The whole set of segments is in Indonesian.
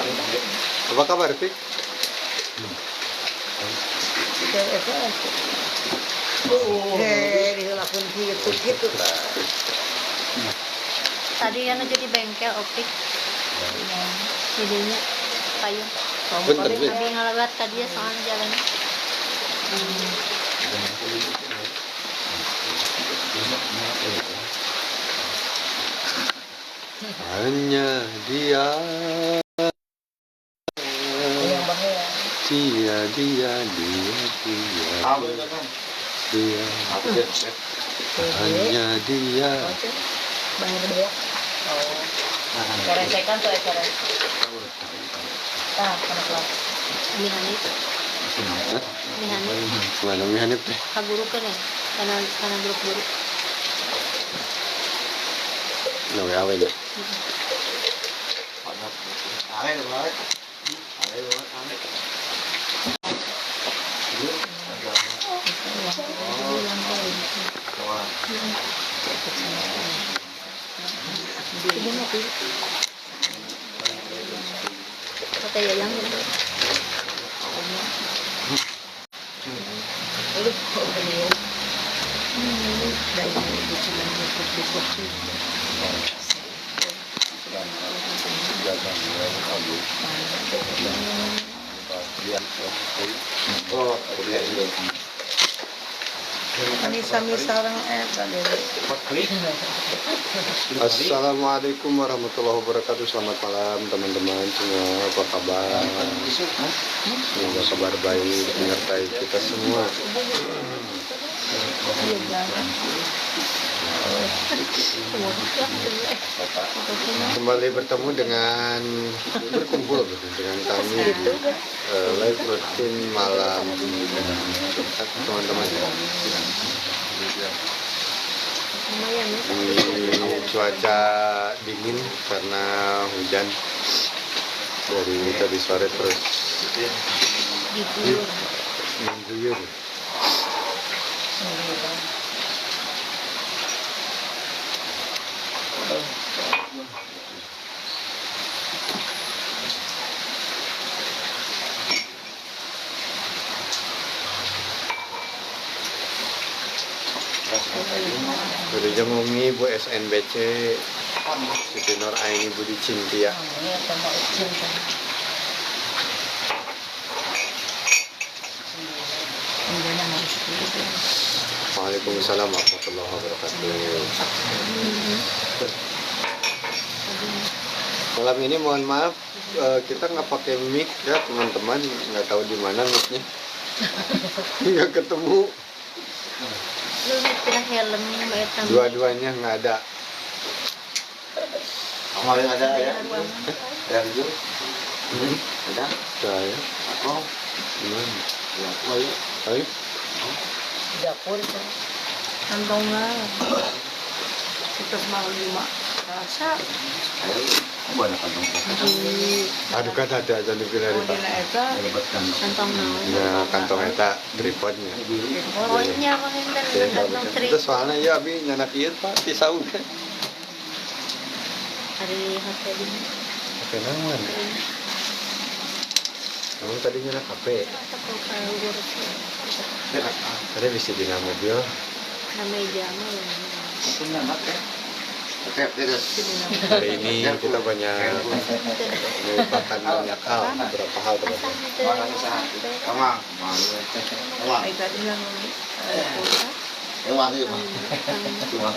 Apa kabar, Fik? Dilakukan gitu lah. Tadi kan jadi bengkel optik. Jadinya payung. Bentar, Fik. Tapi ngelewat tadi ya soalnya jalan. Hanya dia. Dia. Hanya dia. Bayar dia. Keresekan tuh keres. Karena kelas. Mie Hanif. Mie Hanif. Mana Mie Hanif teh? Kaburu kan ya? Karena buruk-buruk. Nah, apa ini? Kata Yayang gitu. Assalamualaikum warahmatullahi wabarakatuh. Selamat malam teman-teman semua. Apa kabar? Semoga kabar baik menyertai kita semua. Kembali bertemu dengan berkumpul dengan kami di live rutin malam Jumat, teman-teman. Di cuaca dingin karena hujan dari tadi sore terus mengguyur. Udah jengumi Bu SNBC Siti Nur Aini Budi Cintia. Waalaikumsalam warahmatullahi wabarakatuh. Malam ini mohon maaf kita nggak pakai mic ya teman-teman, nggak tahu di mana micnya, nggak ketemu. Lu kira helm Dua-duanya nggak ada. Kemarin ada ya? Yang itu? Ada? Saya. Oh, Gimana? ya. Ayo. Ayo. Dapur itu. Kantongnya. Kita semalam 5. Rasa. Banyak kantong. Aduh kan ada aja di pilih Pak. Hebat kantong. kantong naon. Ya kantong eta tripodnya. Pokoknya kantong tri. Itu soalnya ya abi nyanak ieu Pak pisau teh. Hari HP ini. Oke naon? Kamu tadi nyanak HP. Atau kalau urus Tadi bisa di mobil. meja mah. Senang ya. Oke, terus. Hari ini kita banyak melupakan banyak hal, beberapa hal teman-teman. Mana usaha? Kamu, kamu. Ewa tuh, Pak. Cuma.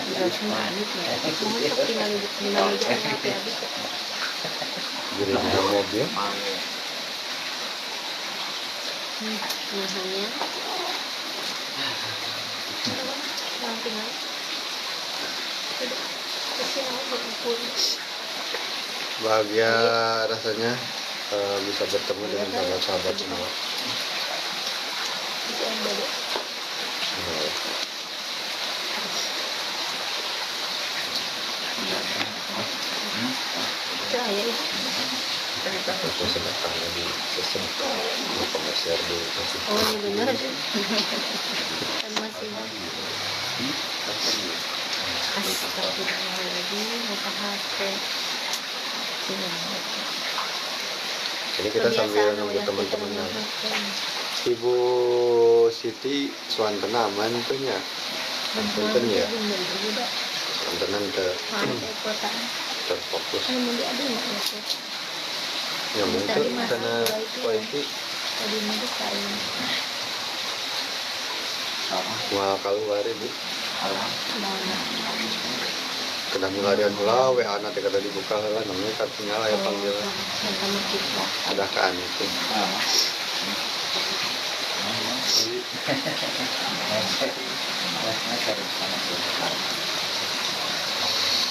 Jadi di mobil. Nahanya. Tinggal. Bahagia rasanya bisa bertemu dengan sahabat-sahabat semua. Aku sedekah lagi sesedekah mau share di masih. Oh ini benar kan masih astagfirullahaladzim apa HP Ini kita sambil Kebiasaan nunggu ya, teman-teman. kita makan. Ibu Siti suanten aman tuh nya. Suanten ya. Suantenan terfokus. Ya mungkin karena wifi mau keluar ibu. Kena milarian heula WA nanti kata dibuka heula namanya kartunya lah ya panggil. Ada kan itu.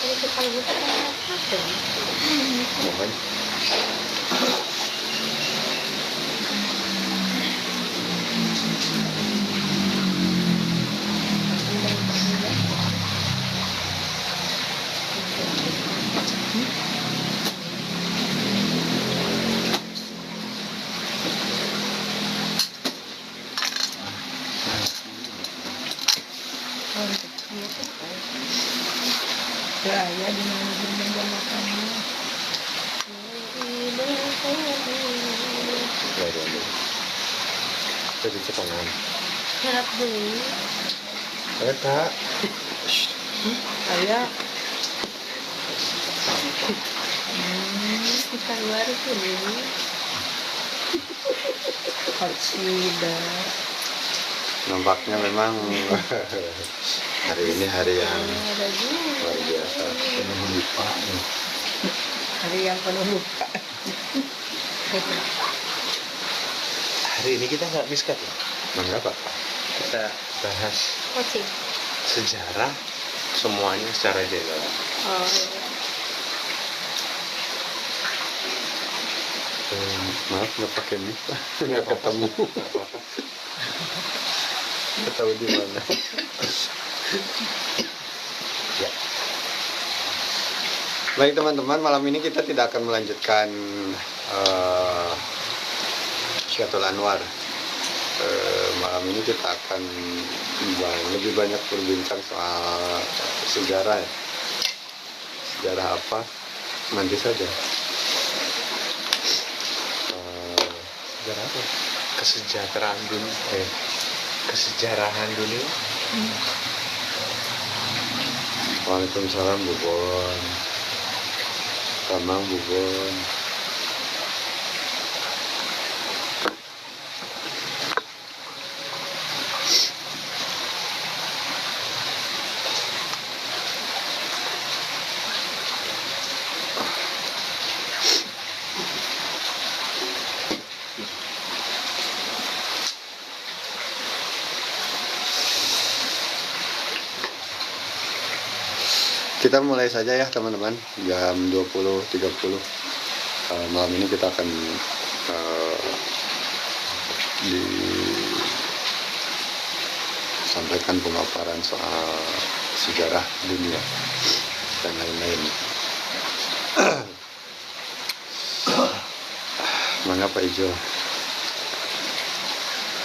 Jadi kita lupa apa? Mohon. Ya, ya di mana meja makannya. Ya dulu. Jadi cekongan. Harap dulu. Kak. Saya Kita keluar dulu. Hatsida. Nampaknya memang hari ini hari yang Ada juga. luar biasa. Lupa. Hari yang penuh luka. Hari ini kita nggak miskat ya. Mengapa? Kita bahas Kucing. sejarah semuanya secara general. Oh, Maaf nggak pakai mic, nggak ketemu. Nggak tahu di mana. Ya. Baik teman-teman, malam ini kita tidak akan melanjutkan Syatul Anwar. Malam ini kita akan lebih banyak berbincang soal sejarah ya. Sejarah apa? Nanti saja. Sejarah apa? Kesejahteraan dunia. Kesejarahan dunia. Waalaikumsalam Bu Bon. Tamang Bu Bon. Kita mulai saja ya teman-teman, jam 20.30. Malam ini kita akan disampaikan pemaparan soal sejarah dunia dan lain-lain. Mana Pak Ijo?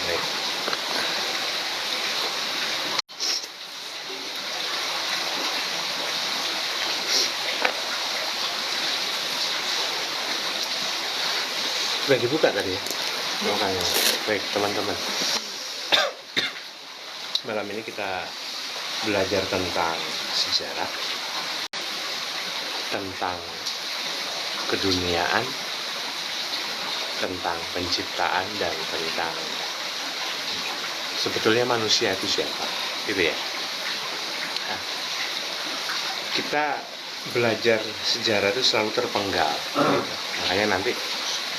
Baik. Sudah dibuka tadi ya? Makanya. Baik teman-teman. Malam ini kita belajar tentang sejarah, tentang keduniaan, tentang penciptaan, dan tentang sebetulnya manusia itu siapa, gitu ya. Nah, kita belajar sejarah itu selalu terpenggal, gitu. Makanya nanti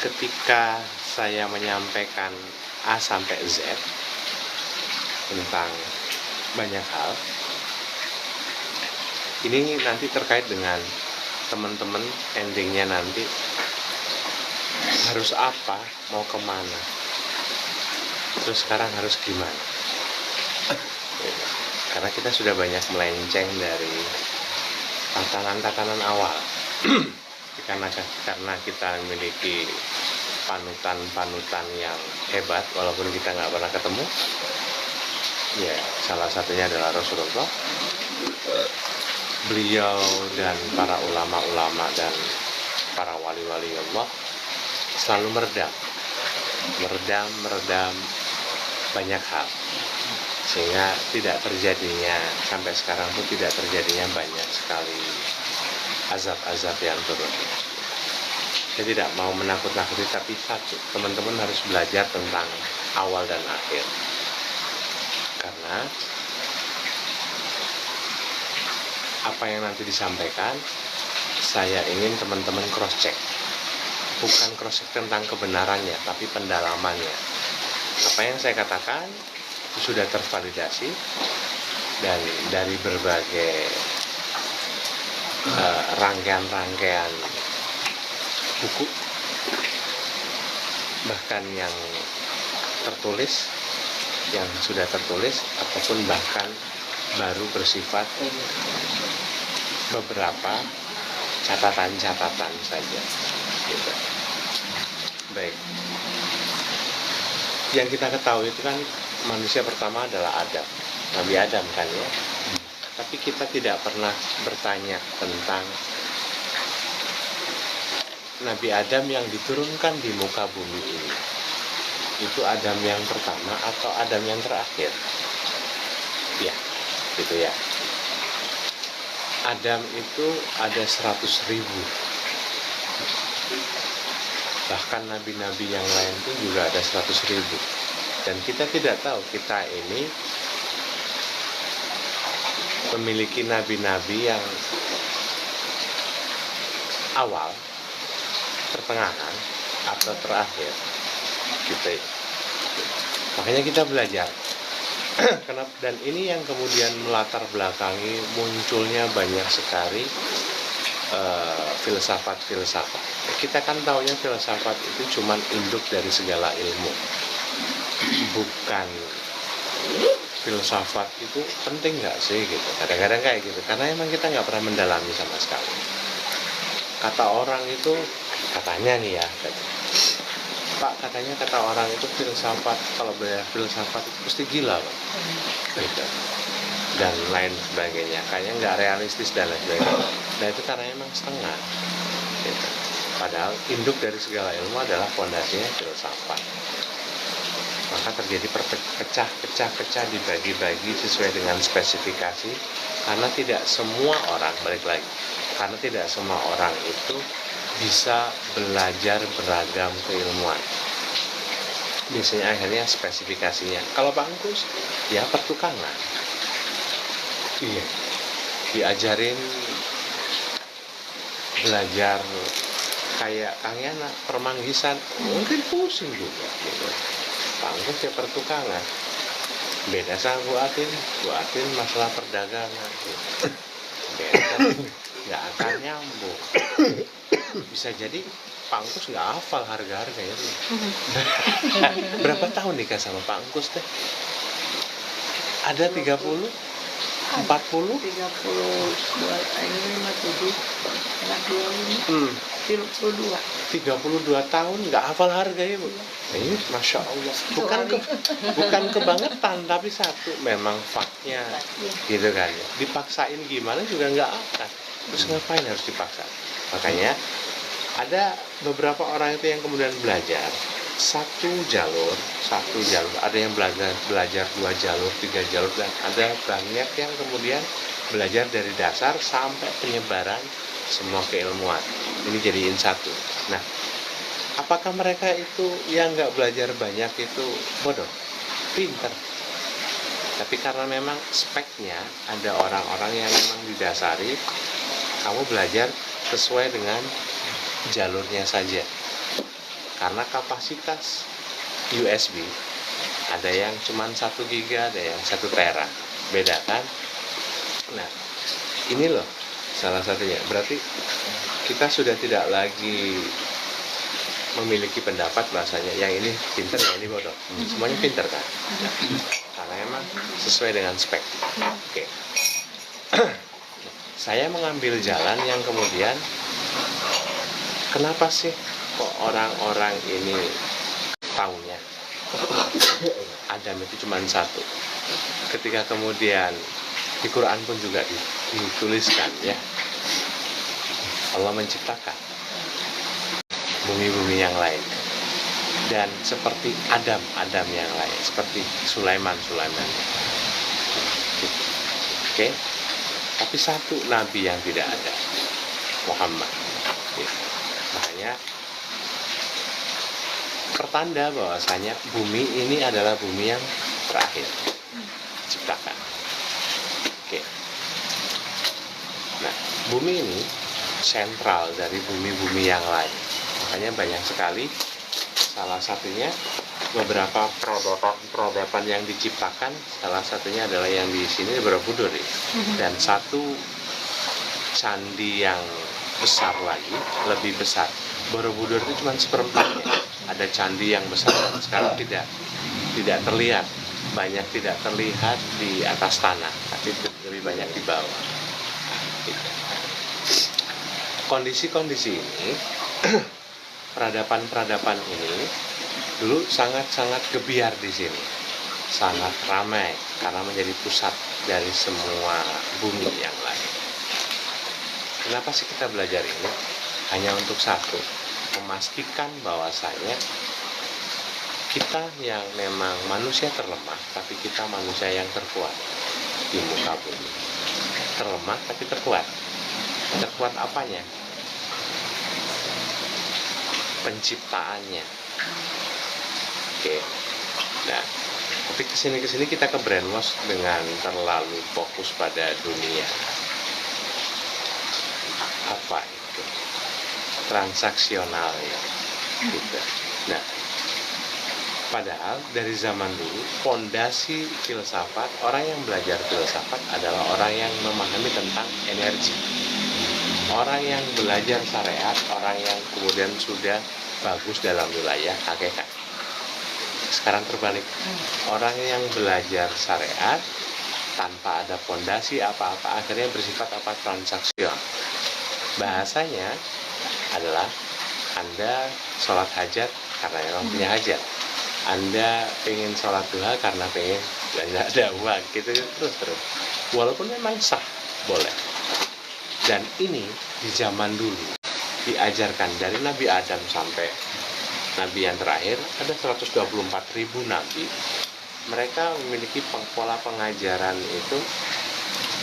ketika saya menyampaikan A sampai Z tentang banyak hal, ini nanti terkait dengan teman-teman endingnya nanti harus apa, mau kemana, terus sekarang harus gimana. Karena kita sudah banyak melenceng dari tatanan-tatanan awal. Karena kita memiliki panutan-panutan yang hebat, walaupun kita nggak pernah ketemu. Ya, salah satunya adalah Rasulullah. Beliau dan para ulama-ulama dan para wali-wali Allah selalu meredam banyak hal, sehingga tidak terjadinya, sampai sekarang pun tidak terjadinya banyak sekali azab-azab yang turun. Saya tidak mau menakut-nakuti, tapi satu, teman-teman harus belajar tentang awal dan akhir. Karena apa yang nanti disampaikan, saya ingin teman-teman cross-check. Bukan cross-check tentang kebenarannya, tapi pendalamannya. Apa yang saya katakan itu sudah tervalidasi dan dari berbagai rangkaian-rangkaian buku, bahkan yang tertulis, yang sudah tertulis, ataupun bahkan baru bersifat beberapa catatan-catatan saja gitu. Baik, yang kita ketahui itu kan manusia pertama adalah Adam, Nabi Adam kan ya. Tapi kita tidak pernah bertanya tentang Nabi Adam yang diturunkan di muka bumi ini, itu Adam yang pertama atau Adam yang terakhir? Ya, gitu ya. Adam itu ada 100.000. Bahkan nabi-nabi yang lain pun juga ada 100.000. Dan kita tidak tahu kita ini memiliki nabi-nabi yang awal, pertengahan, atau terakhir. Gitu. Makanya kita belajar. Dan ini yang kemudian melatar belakangi munculnya banyak sekali filsafat-filsafat. Kita kan taunya filsafat itu cuma induk dari segala ilmu. Bukan filsafat itu penting nggak sih gitu. Kadang-kadang kayak gitu. Karena emang kita nggak pernah mendalami sama sekali. Kata orang itu, katanya nih ya, Pak, katanya kata orang itu filsafat, kalau belajar filsafat itu pasti gila Pak. Gitu. Dan lain sebagainya, kayaknya nggak realistis dan lain sebagainya. Nah itu karena emang setengah gitu. Padahal induk dari segala ilmu adalah fondasinya filsafat. Maka terjadi pecah-pecah dibagi-bagi sesuai dengan spesifikasi, karena tidak semua orang, balik lagi, karena tidak semua orang itu bisa belajar beragam keilmuan. Biasanya akhirnya spesifikasinya. Kalau Pak Angkus, ya pertukangan. Iya. Diajarin belajar kayak Kang Yana, permanggisan, mungkin pusing juga. Gitu. Pak Angkus ya pertukangan. Beda sama Bu Atin masalah perdagangan. Gitu. Beda, nggak akan nyambung. Bisa jadi Pak Angkus nggak hafal harga-harganya tuh. Berapa tahun nikah sama Pak Angkus teh? Ada 30? 40? 32, ini 57, anak 25, 32 tahun nggak hafal harganya Bu. Ini Masya Allah. Bukan kebangetan, tapi satu memang faknya gitu kan ya. Dipaksain gimana juga nggak akan. Terus ngapain harus dipaksa? Makanya ada beberapa orang itu yang kemudian belajar satu jalur, ada yang belajar 2 jalur, 3 jalur, dan ada banyak yang kemudian belajar dari dasar sampai penyebaran semua keilmuan. Ini jadiin satu. Nah, apakah mereka itu yang nggak belajar banyak itu bodoh? Pinter. Tapi karena memang speknya ada orang-orang yang memang didasari kamu belajar sesuai dengan jalurnya saja. Karena kapasitas USB ada yang cuma 1 giga, ada yang 1 tera. Beda kan? Nah, ini loh salah satunya. Berarti kita sudah tidak lagi memiliki pendapat bahasanya yang ini pinter, yang ini bodoh. Semuanya pinter kan? Karena emang sesuai dengan spek. Oke. Saya mengambil jalan yang kemudian kenapa sih kok orang-orang ini taunya Adam itu cuma 1. Ketika kemudian di Quran pun juga dituliskan ya, Allah menciptakan bumi-bumi yang lain. Dan seperti Adam yang lain, seperti Sulaiman. Oke? Tapi satu nabi yang tidak ada, Muhammad. Makanya pertanda bahwasanya bumi ini adalah bumi yang terakhir diciptakan. Oke. Nah, bumi ini sentral dari bumi-bumi yang lain. Makanya banyak sekali, salah satunya beberapa peradaban yang diciptakan, salah satunya adalah yang di sini Borobudur ya. Dan satu candi yang besar lagi, lebih besar. Borobudur itu cuma seperempatnya. Ada candi yang besar dan sekarang tidak terlihat, banyak tidak terlihat di atas tanah, tapi lebih banyak di bawah. Kondisi-kondisi ini, peradaban ini dulu sangat gebiar di sini, sangat ramai karena menjadi pusat dari semua bumi yang lain. Kenapa sih kita belajar ini? Hanya untuk satu, memastikan bahwasanya kita yang memang manusia terlemah, tapi kita manusia yang terkuat di muka bumi. Terlemah tapi terkuat. Terkuat apanya? Penciptaannya. Oke. Nah, tapi kesini kita ke brainwash dengan terlalu fokus pada dunia. Apa itu? Transaksional ya. Gitu. Nah, padahal dari zaman dulu fondasi filsafat, orang yang belajar filsafat adalah orang yang memahami tentang energi. Orang yang belajar syariat, orang yang kemudian sudah bagus dalam wilayah hakikat. Sekarang terbalik, orang yang belajar syariat tanpa ada fondasi apa-apa akhirnya bersifat transaksional. Bahasanya adalah Anda sholat hajat karena memang punya hajat, Anda pengen sholat duha karena pengen ada uang, gitu terus. Walaupun memang sah, boleh. Dan ini di zaman dulu diajarkan dari Nabi Adam sampai Nabi yang terakhir, ada 124.000 Nabi. Mereka memiliki pola pengajaran itu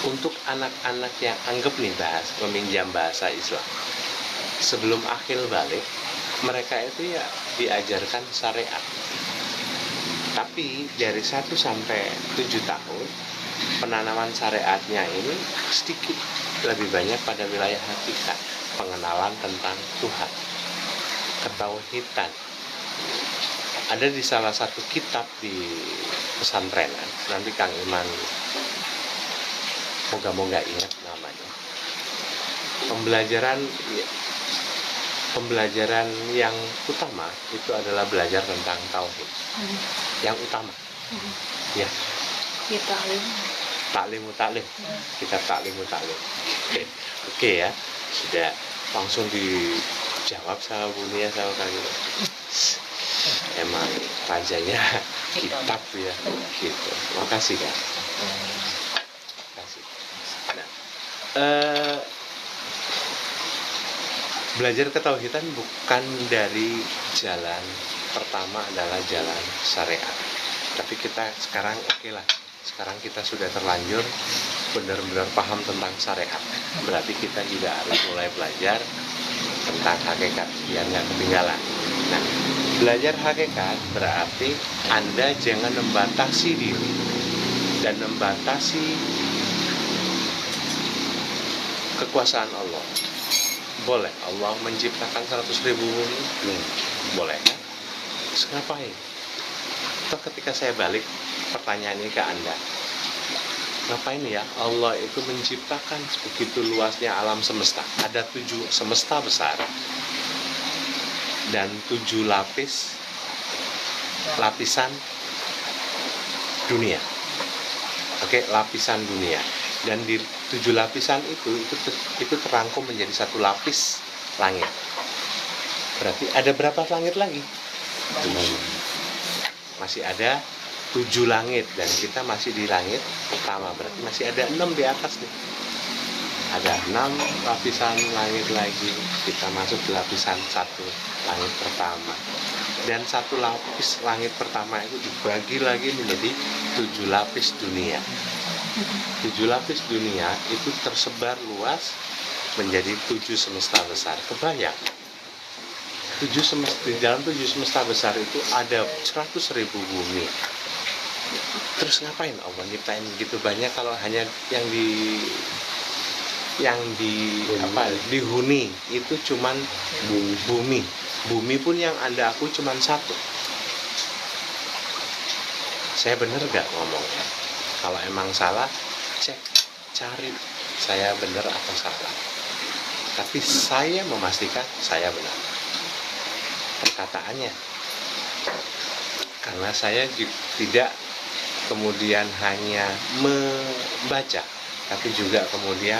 untuk anak-anak yang anggap nih meminjam bahasa Islam. Sebelum akhir balik, mereka itu ya diajarkan syariat. Tapi dari 1 sampai 7 tahun, penanaman syariatnya ini sedikit lebih banyak pada wilayah hakikat, pengenalan tentang Tuhan, ketauhidan. Ada di salah satu kitab di pesantrenan, nanti Kang Iman moga-moga ingat namanya. Pembelajaran yang utama itu adalah belajar tentang tauhid. Yang utama. Ya. Taklim. Kita taklim. Oke ya. Sudah langsung dijawab sama Bu Nia sama Kang Iman. Emang rajanya kitab ya gitu. Makasih Kak. Makasih. Nah, belajar ketauhidan bukan dari jalan pertama adalah jalan syariat. Tapi kita sekarang sekarang kita sudah terlanjur benar-benar paham tentang syariat. Berarti kita juga harus mulai belajar tentang hakikat biar nggak ketinggalan. Nah, belajar hakikat berarti Anda jangan membatasi diri dan membatasi kekuasaan Allah. Boleh Allah menciptakan 100.000 bumi? Boleh kan? Terus ngapain? Toh ketika saya balik pertanyaan ini ke Anda, ngapain ya Allah itu menciptakan begitu luasnya alam semesta? Ada 7 semesta besar dan 7 lapisan dunia. Oke, lapisan dunia. Dan di 7 lapisan itu terangkum menjadi 1 lapis langit. Berarti ada berapa langit lagi? Masih ada 7 langit dan kita masih di langit pertama. Berarti masih ada 6 di atas nih. ada 6 lapisan langit lagi, kita masuk di lapisan 1 langit pertama. Dan 1 lapis langit pertama itu dibagi lagi menjadi 7 lapis dunia. 7 lapis dunia itu tersebar luas menjadi 7 semesta besar. Kebayang? Di dalam 7 semesta besar itu ada 100.000 bumi. Terus ngapain Allah nyiptain gitu banyak kalau hanya yang dihuni itu cuman bumi. Bumi pun yang Anda akui cuman 1. Saya bener gak ngomongnya? Kalau emang salah, cari saya bener atau salah. Tapi saya memastikan saya benar perkataannya, karena saya tidak kemudian hanya membaca, tapi juga kemudian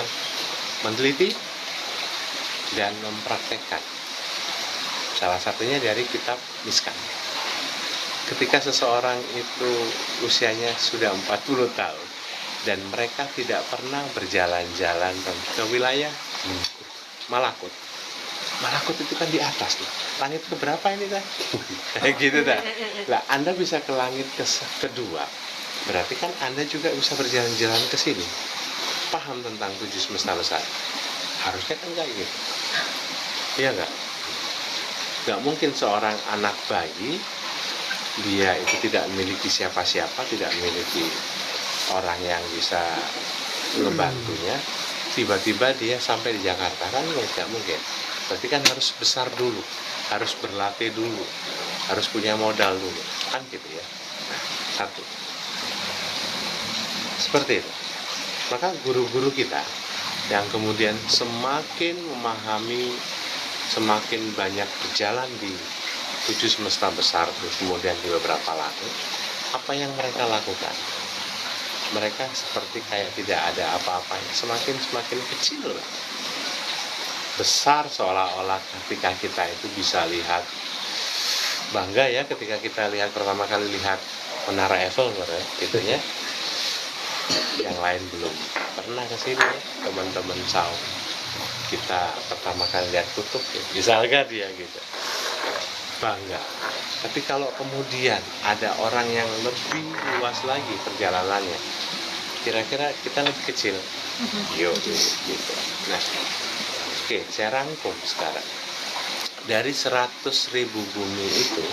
meneliti dan mempraktekkan. Salah satunya dari kitab Mishkan. Ketika seseorang itu usianya sudah 40 tahun dan mereka tidak pernah berjalan-jalan ke wilayah Malakut. Malakut itu kan di atas tuh. Langit keberapa ini kan? Gitu dah. Lah Anda bisa ke langit kedua. Berarti kan Anda juga bisa berjalan-jalan ke sini. Paham tentang 7 semesta besar? Harusnya kan kayak gitu. Iya nggak? Nggak mungkin seorang anak bayi dia itu tidak memiliki siapa-siapa, tidak memiliki orang yang bisa membantunya, tiba-tiba dia sampai di Jakarta, kan nggak mungkin. Berarti kan harus besar dulu, harus berlatih dulu, harus punya modal dulu, kan gitu ya. Nah, 1 seperti itu. Maka guru-guru kita yang kemudian semakin memahami, semakin banyak berjalan di 7 semesta besar, kemudian di beberapa langit, apa yang mereka lakukan? Mereka seperti kayak tidak ada apa-apanya, semakin kecil, besar seolah-olah ketika kita itu bisa lihat, bangga ya ketika kita lihat pertama kali lihat Menara Eiffel, gitu ya. Yang lain belum pernah ke sini ya, teman-teman Saum. Kita pertama kali lihat kutub, ya, misalkan dia gitu. Bangga. Tapi kalau kemudian ada orang yang lebih luas lagi perjalanannya, kira-kira kita lebih kecil. Yo, gitu. Nah, oke, saya rangkum sekarang. Dari 100.000 bumi itu,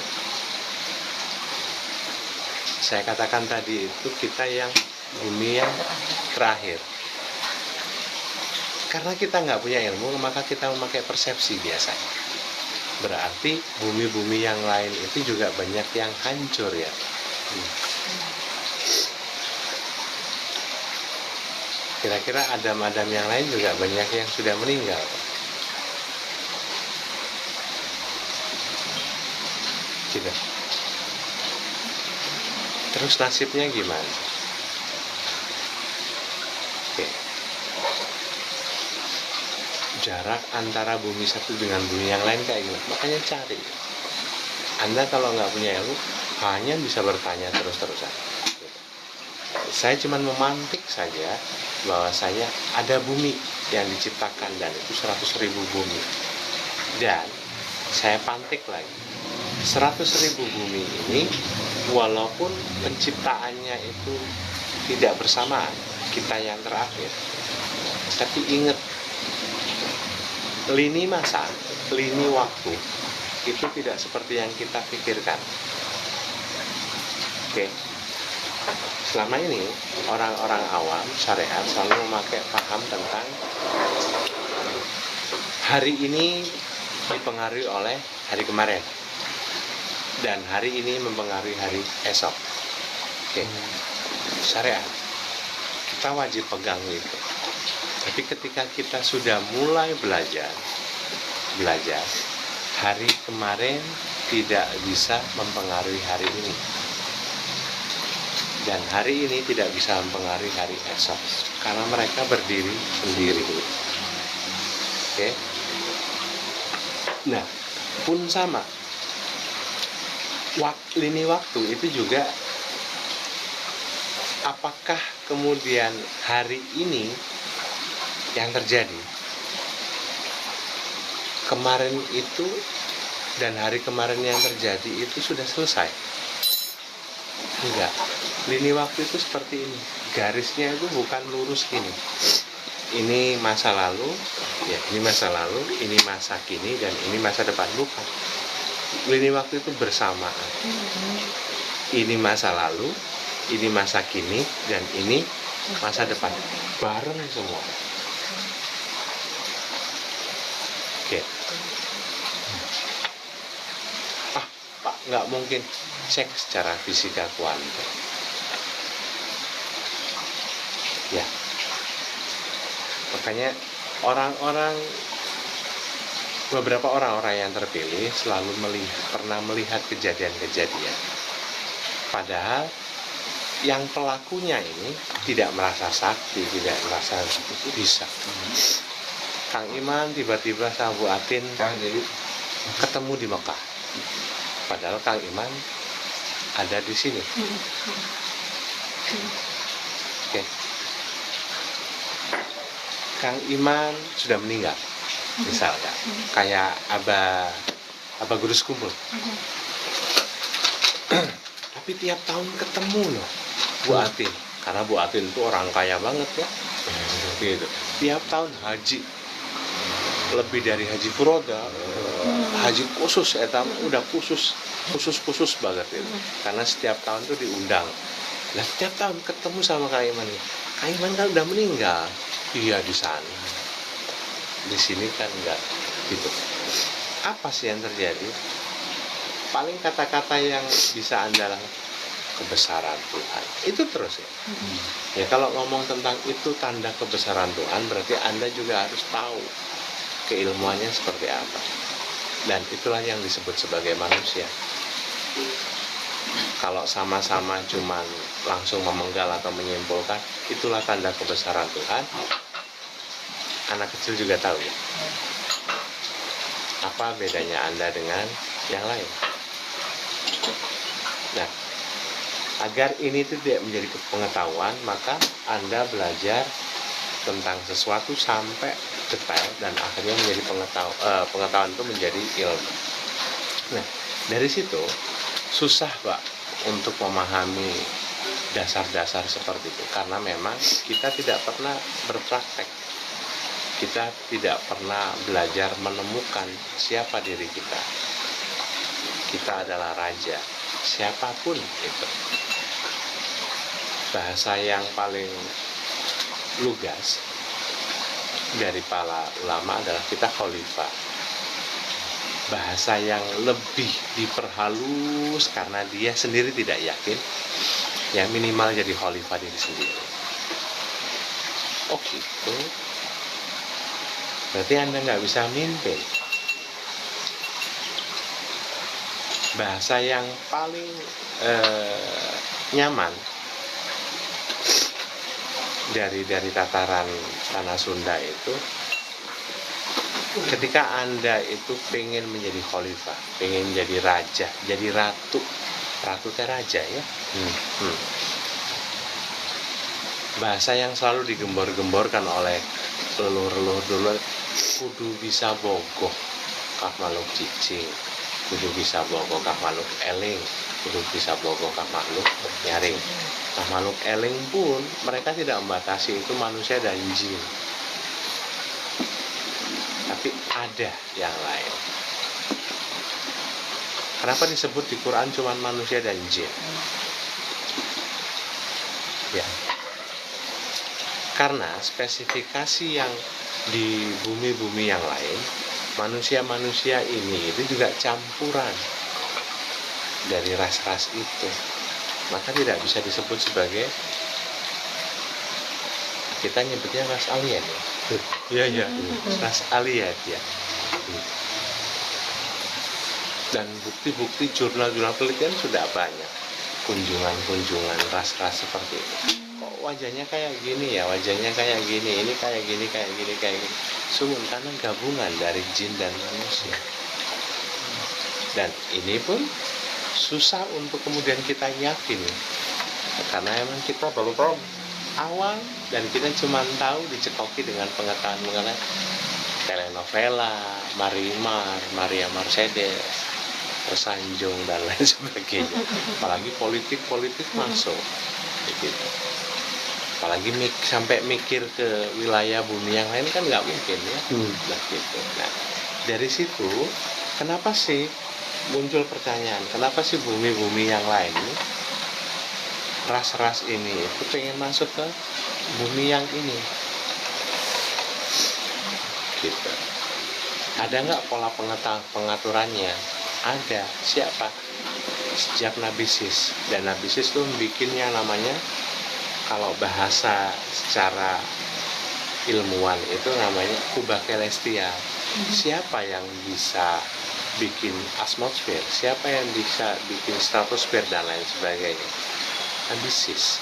saya katakan tadi itu kita yang bumi yang terakhir. Karena kita nggak punya ilmu, maka kita memakai persepsi biasanya. Berarti bumi-bumi yang lain itu juga banyak yang hancur ya. Kira-kira adam-adam yang lain juga banyak yang sudah meninggal. Gitu. Terus nasibnya gimana? Oke. Jarak antara bumi satu dengan bumi yang lain kayak gimana? Makanya cari. Anda kalau nggak punya ilmu, hanya bisa bertanya terus-terusan. Saya cuma memantik saja bahwasanya ada bumi yang diciptakan dan itu 100.000 bumi. Dan saya pantik lagi, 100.000 bumi ini walaupun penciptaannya itu tidak bersamaan, kita yang terakhir, tapi ingat, lini masa, lini waktu itu tidak seperti yang kita pikirkan. Oke. Selama ini orang-orang awam syariat selalu memakai paham tentang hari ini dipengaruhi oleh hari kemarin dan hari ini mempengaruhi hari esok. Oke. Syariat kita wajib pegang itu. Tapi ketika kita sudah mulai belajar, hari kemarin tidak bisa mempengaruhi hari ini. Dan hari ini tidak bisa mempengaruhi hari esok. Karena mereka berdiri sendiri. Oke. Nah, pun sama. Lini waktu itu juga, apakah kemudian hari ini yang terjadi kemarin itu dan hari kemarin yang terjadi itu sudah selesai? Enggak. Lini waktu itu seperti ini, garisnya itu bukan lurus gini. Ini masa lalu, ya ini masa lalu, ini masa kini, dan ini masa depan. Bukan. Lini waktu itu bersamaan. Ini masa lalu, ini masa kini, dan ini masa depan. Bareng semua. Oke. Pak, nggak mungkin. Cek secara fisika kuantum. Ya. Makanya beberapa orang-orang yang terpilih selalu pernah melihat kejadian-kejadian. Padahal yang pelakunya ini tidak merasa sakti, tidak merasa bisa. Kang Iman tiba-tiba sama Bu Atin ketemu di Mekah. Padahal Kang Iman ada di sini. Oke. Kang Iman sudah meninggal, misalkan. Kayak Abah Guru Sekumpul. Tapi tiap tahun ketemu loh Bu Atin. Karena Bu Atin itu orang kaya banget ya. Gitu. Tiap tahun haji. Lebih dari haji furoda, haji khusus, udah khusus banget itu. Karena setiap tahun tuh diundang. Nah, setiap tahun ketemu sama Kang Iman. Kang Iman kan udah meninggal. Iya di sana. Di sini kan enggak gitu. Apa sih yang terjadi? Paling kata-kata yang bisa Anda kebesaran Tuhan. Itu terus ya. Ya kalau ngomong tentang itu tanda kebesaran Tuhan, berarti Anda juga harus tahu keilmuannya seperti apa. Dan itulah yang disebut sebagai manusia. Kalau sama-sama cuman langsung memenggal atau menyimpulkan, itulah tanda kebesaran Tuhan. Anak kecil juga tahu ya. Apa bedanya Anda dengan yang lain? Nah, agar ini tidak menjadi pengetahuan, maka Anda belajar tentang sesuatu sampai detail dan akhirnya menjadi pengetahuan itu menjadi ilmu. Nah, dari situ susah Pak untuk memahami dasar-dasar seperti itu karena memang kita tidak pernah berpraktek. Kita tidak pernah belajar menemukan siapa diri kita. Kita adalah raja, siapapun itu. Bahasa yang paling lugas dari para ulama adalah kita khalifah. Bahasa yang lebih diperhalus karena dia sendiri tidak yakin, ya minimal jadi khalifah diri sendiri. Oh gitu. Berarti Anda nggak bisa mimpin. Bahasa yang paling nyaman dari tataran tanah Sunda itu, ketika Anda itu pengen menjadi khalifah, pengen jadi raja, jadi ratu teh raja ya. Bahasa yang selalu digembor-gemborkan oleh leluhur dulu, kudu bisa bogoh kah makhluk cicing, kudu bisa bogoh kah makhluk eling, kudu bisa bogoh kah makhluk nyaring. Nah, makhluk eling pun mereka tidak membatasi itu manusia dan jin. Tapi ada yang lain. Kenapa disebut di Quran cuma manusia dan jin? Ya. Karena spesifikasi yang di bumi-bumi yang lain, manusia-manusia ini itu juga campuran dari ras-ras itu. Maka tidak bisa disebut sebagai, kita nyebutnya ras alien ya. Iya. Ras alien ya. Dan bukti-bukti jurnal-jurnal penelitian sudah banyak. Kunjungan-kunjungan ras-ras seperti itu. Kok wajahnya kayak gini ya, wajahnya kayak gini, ini kayak gini. Sungguh karena gabungan dari jin dan manusia. Dan ini pun susah untuk kemudian kita yakini. Karena emang kita baru tahu awal dan kita cuma tahu dicekoki dengan pengetahuan mengenai telenovela, Marimar, Maria Mercedes, Tersanjung dan lain sebagainya. Apalagi politik masuk, gitu. Apalagi sampai mikir ke wilayah bumi yang lain kan nggak mungkin ya. Nah, gitu. Nah, dari situ kenapa sih muncul pertanyaan, kenapa sih bumi-bumi yang lain ras-ras ini itu pengen masuk ke bumi yang ini, gitu. Ada nggak pola pengaturannya? Ada. Siapa? Sejak Nabi Sis, dan Nabi Sis tuh bikinnya namanya, kalau bahasa secara ilmuwan itu namanya kubah celestial. Siapa yang bisa bikin atmosfer, siapa yang bisa bikin stratosfer dan lain sebagainya? Ambisius.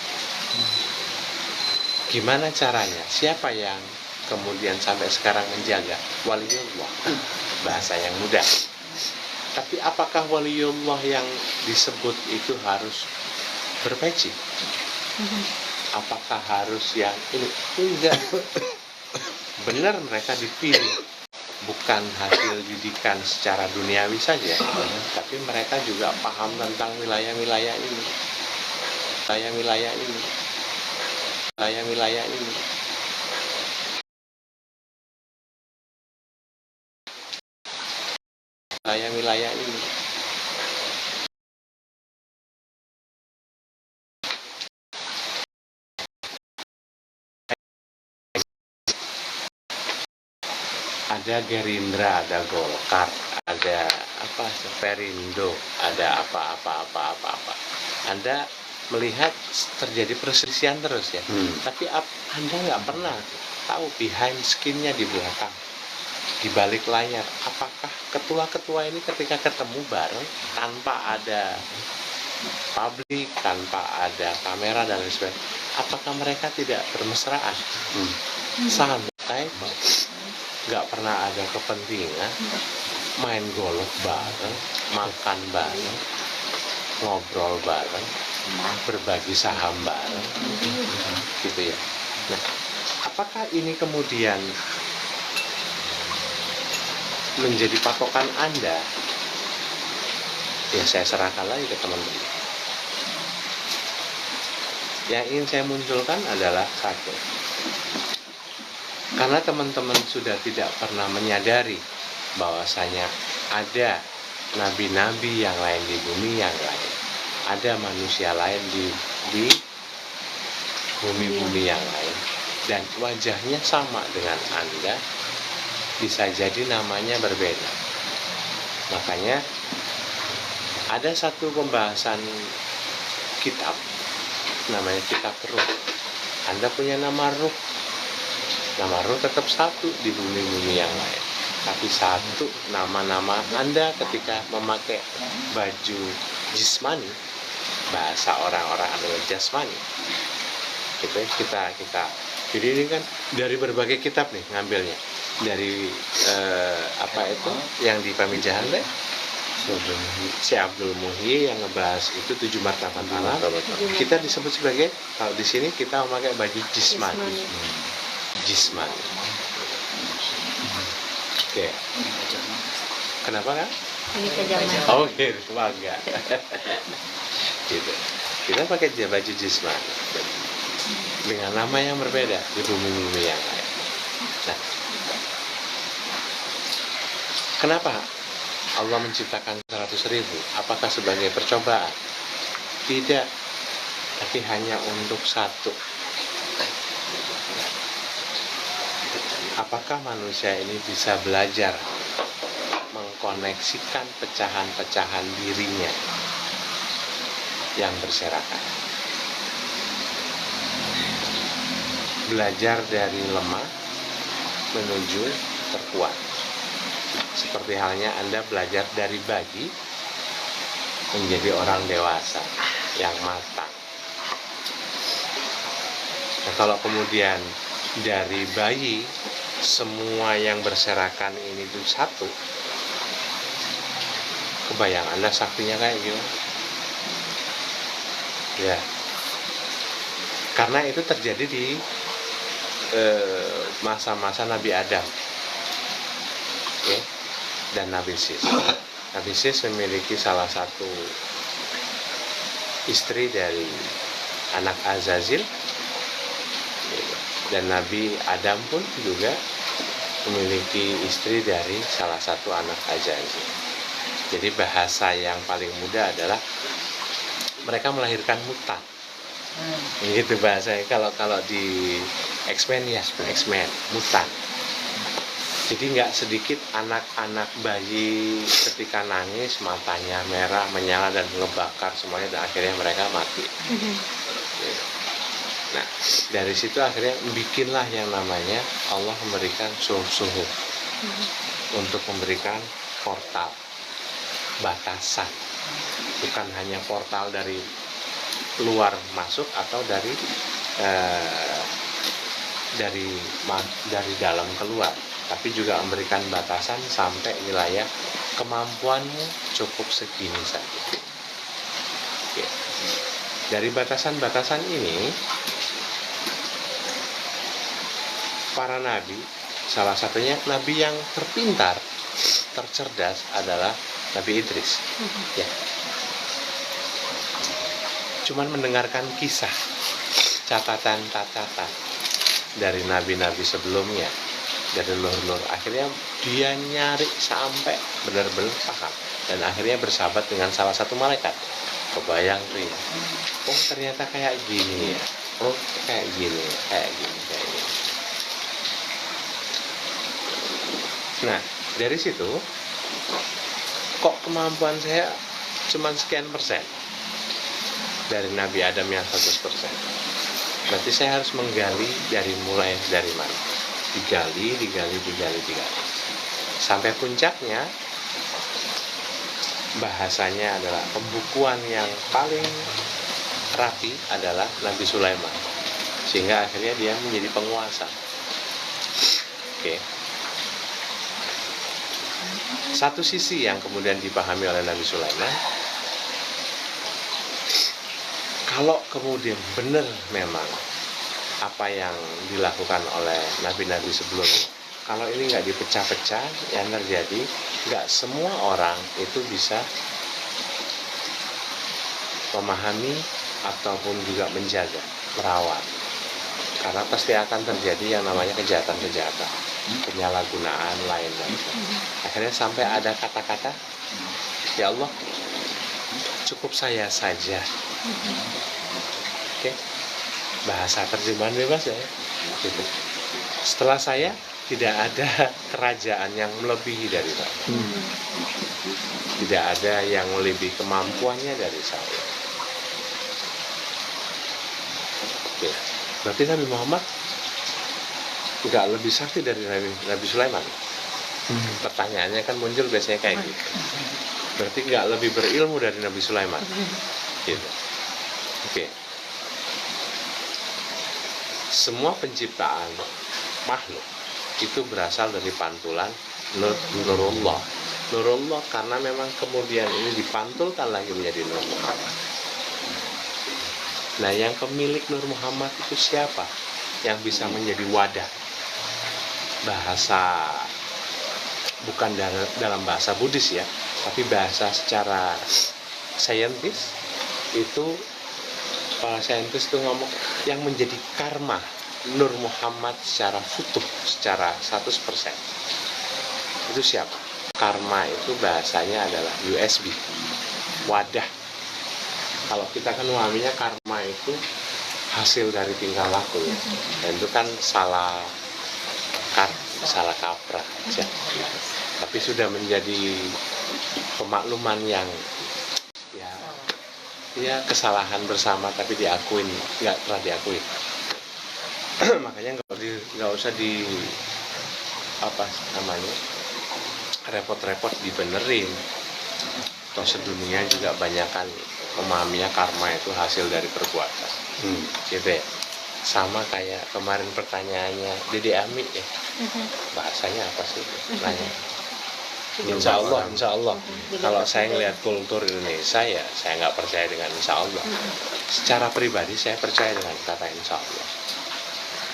Gimana caranya? Siapa yang kemudian sampai sekarang menjaga? Waliullah. Bahasa yang mudah. Tapi apakah waliullah yang disebut itu harus berpeci? Apakah harus yang ini? Enggak. Benar mereka dipilih, bukan hasil didikan secara duniawi saja, tapi mereka juga paham tentang wilayah-wilayah ini. Wilayah-wilayah ini. Ada Gerindra, ada Golkar, ada Perindo, ada apa. Anda melihat terjadi perselisihan terus ya. Tapi Anda nggak pernah tahu behind skin-nya di belakang, di balik layar. Apakah ketua-ketua ini ketika ketemu bareng tanpa ada publik, tanpa ada kamera dan lain sebagainya, apakah mereka tidak bermesraan? Santai, nggak pernah ada kepentingan, main golf bareng, makan bareng, ngobrol bareng, berbagi saham bareng, gitu ya. Nah, apakah ini kemudian menjadi patokan Anda? Ya, saya serahkan lagi ke teman-teman. Yang ingin saya munculkan adalah satu, karena teman-teman sudah tidak pernah menyadari bahwasanya ada nabi-nabi yang lain di bumi yang lain, ada manusia lain di bumi-bumi yang lain, dan wajahnya sama dengan Anda, bisa jadi namanya berbeda. Makanya ada satu pembahasan kitab namanya kitab Ruh. Anda punya nama Ruh, nama Ruh tetap satu di bumi-bumi yang lain, tapi satu nama-nama Anda ketika memakai baju jismani, bahasa orang-orang adalah jasmani, gitu ya. Kita jadi ini kan dari berbagai kitab nih ngambilnya, dari yang di Pamijahan deh, si Abdul Muhyi yang ngebahas itu 7 martabat alam. Kita disebut sebagai, kalau di sini kita memakai baju jismani. Oke. Kenapa kan? Ini kejaman. Oh gitu, bangga. Gitu. Kita pakai baju jismani dengan nama yang berbeda di bumi-bumi yang lain. Nah, kenapa Allah menciptakan 100.000? Apakah sebagai percobaan? Tidak, tapi hanya untuk satu. Apakah manusia ini bisa belajar mengkoneksikan pecahan-pecahan dirinya yang berserakan? Belajar dari lemah menuju terkuat. Seperti halnya Anda belajar dari bayi menjadi orang dewasa yang matang. Nah, kalau kemudian dari bayi semua yang berserakan ini itu satu, kebayang Anda saktinya kayak gimana? Ya, karena itu terjadi di masa-masa Nabi Adam, oke, dan Nabi Sis. Nabi Sis memiliki salah satu istri dari anak Azazil, dan Nabi Adam pun juga memiliki istri dari salah satu anak Azazil. Jadi bahasa yang paling mudah adalah mereka melahirkan mutan. Gitu bahasanya. Kalau di X-Men ya, X-Men, mutan. Jadi nggak sedikit anak-anak bayi ketika nangis matanya merah, menyala dan ngebakar semuanya, dan akhirnya mereka mati. Nah, dari situ akhirnya bikinlah yang namanya Allah memberikan suhu untuk memberikan portal, batasan. Bukan hanya portal dari luar masuk atau dari dalam keluar, tapi juga memberikan batasan sampai wilayah kemampuanmu cukup segini saja. Oke. Dari batasan-batasan ini, para nabi, salah satunya nabi yang terpintar, tercerdas adalah Nabi Idris. Ya. Cuman mendengarkan kisah, catatan-catatan dari nabi-nabi sebelumnya, dari leluhur, akhirnya dia nyari sampai benar-benar paham, dan akhirnya bersahabat dengan salah satu malaikat. Kebayang tuh ya, oh ternyata kayak gini ya, oh kayak gini, kayak gini. Nah, dari situ kok kemampuan saya cuma sekian persen dari Nabi Adam yang 100%. Berarti saya harus menggali mulai dari mana? Digali. Sampai puncaknya, bahasanya adalah pembukuan yang paling rapi adalah Nabi Sulaiman. Sehingga akhirnya dia menjadi penguasa. Oke. Satu sisi yang kemudian dipahami oleh Nabi Sulaiman, kalau kemudian benar memang apa yang dilakukan oleh nabi-nabi sebelumnya, kalau ini nggak dipecah-pecah, yang terjadi nggak semua orang itu bisa memahami ataupun juga menjaga, merawat. Karena pasti akan terjadi yang namanya kejahatan-kejahatan, penyalahgunaan lain-lain. Akhirnya sampai ada kata-kata, ya Allah, cukup saya saja. Oke, bahasa terjemahan bebas ya. Gitu. Setelah saya tidak ada kerajaan yang melebihi dari saya. Tidak ada yang melebihi kemampuannya dari saya. Oke. Berarti Nabi Muhammad nggak lebih sakti dari Nabi Sulaiman. Pertanyaannya kan muncul biasanya kayak gitu. Berarti nggak lebih berilmu dari Nabi Sulaiman. Gitu. Oke. Semua penciptaan makhluk itu berasal dari pantulan Nurullah. Nurullah karena memang kemudian ini dipantulkan lagi menjadi Nur Muhammad. Nah, yang pemilik Nur Muhammad itu siapa? Yang bisa menjadi wadah. Bahasa, bukan dalam bahasa Buddhis ya, tapi bahasa secara saintis, itu para saintis itu ngomong yang menjadi karma Nur Muhammad secara futuh, secara 100%. Itu siapa? Karma itu bahasanya adalah USB, wadah. Kalau kita kan memahaminya karma itu hasil dari tingkah laku ya. Dan itu kan salah kaprah aja. Tapi sudah menjadi pemakluman yang ya kesalahan bersama, tapi diakuin, nggak pernah diakui. Makanya nggak usah repot-repot dibenerin. Toh sebelumnya juga banyakan memahaminya karma itu hasil dari perbuatan. Gitu ya. Sama kayak kemarin pertanyaannya Dede Ami ya. Bahasanya apa sih? Nanya. Insya Allah. Kalau saya ngelihat kultur Indonesia ya, saya nggak percaya dengan insya Allah. Secara pribadi saya percaya dengan kata insya Allah.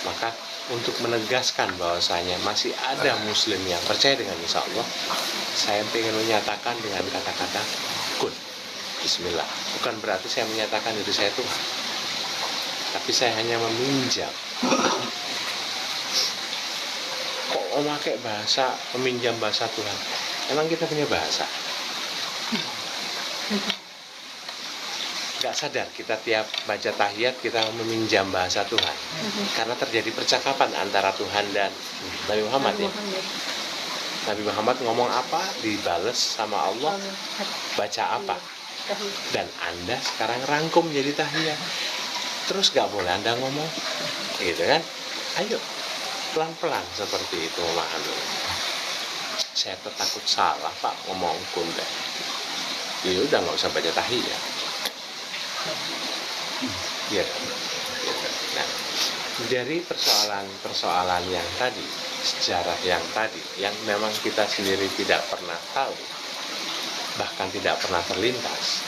Maka untuk menegaskan bahwasanya masih ada muslim yang percaya dengan insya Allah, saya ingin menyatakan dengan kata-kata kun, bismillah. Bukan berarti saya menyatakan diri saya Tuhan, tapi saya hanya meminjam. Kok memakai bahasa, meminjam bahasa Tuhan? Emang kita punya bahasa? Gak sadar kita tiap baca tahiyat kita meminjam bahasa Tuhan, karena terjadi percakapan antara Tuhan dan Nabi Muhammad ya. Nabi Muhammad ngomong apa dibales sama Allah, baca apa, dan Anda sekarang rangkum jadi tahiyat. Terus gak boleh Anda ngomong gitu kan? Ayo pelan-pelan seperti itu memahami. Saya takut salah Pak ngomong kunda. Ya udah nggak usah baca tahiyat. Ya. Nah, dari persoalan yang tadi, sejarah yang tadi, yang memang kita sendiri tidak pernah tahu, bahkan tidak pernah terlintas.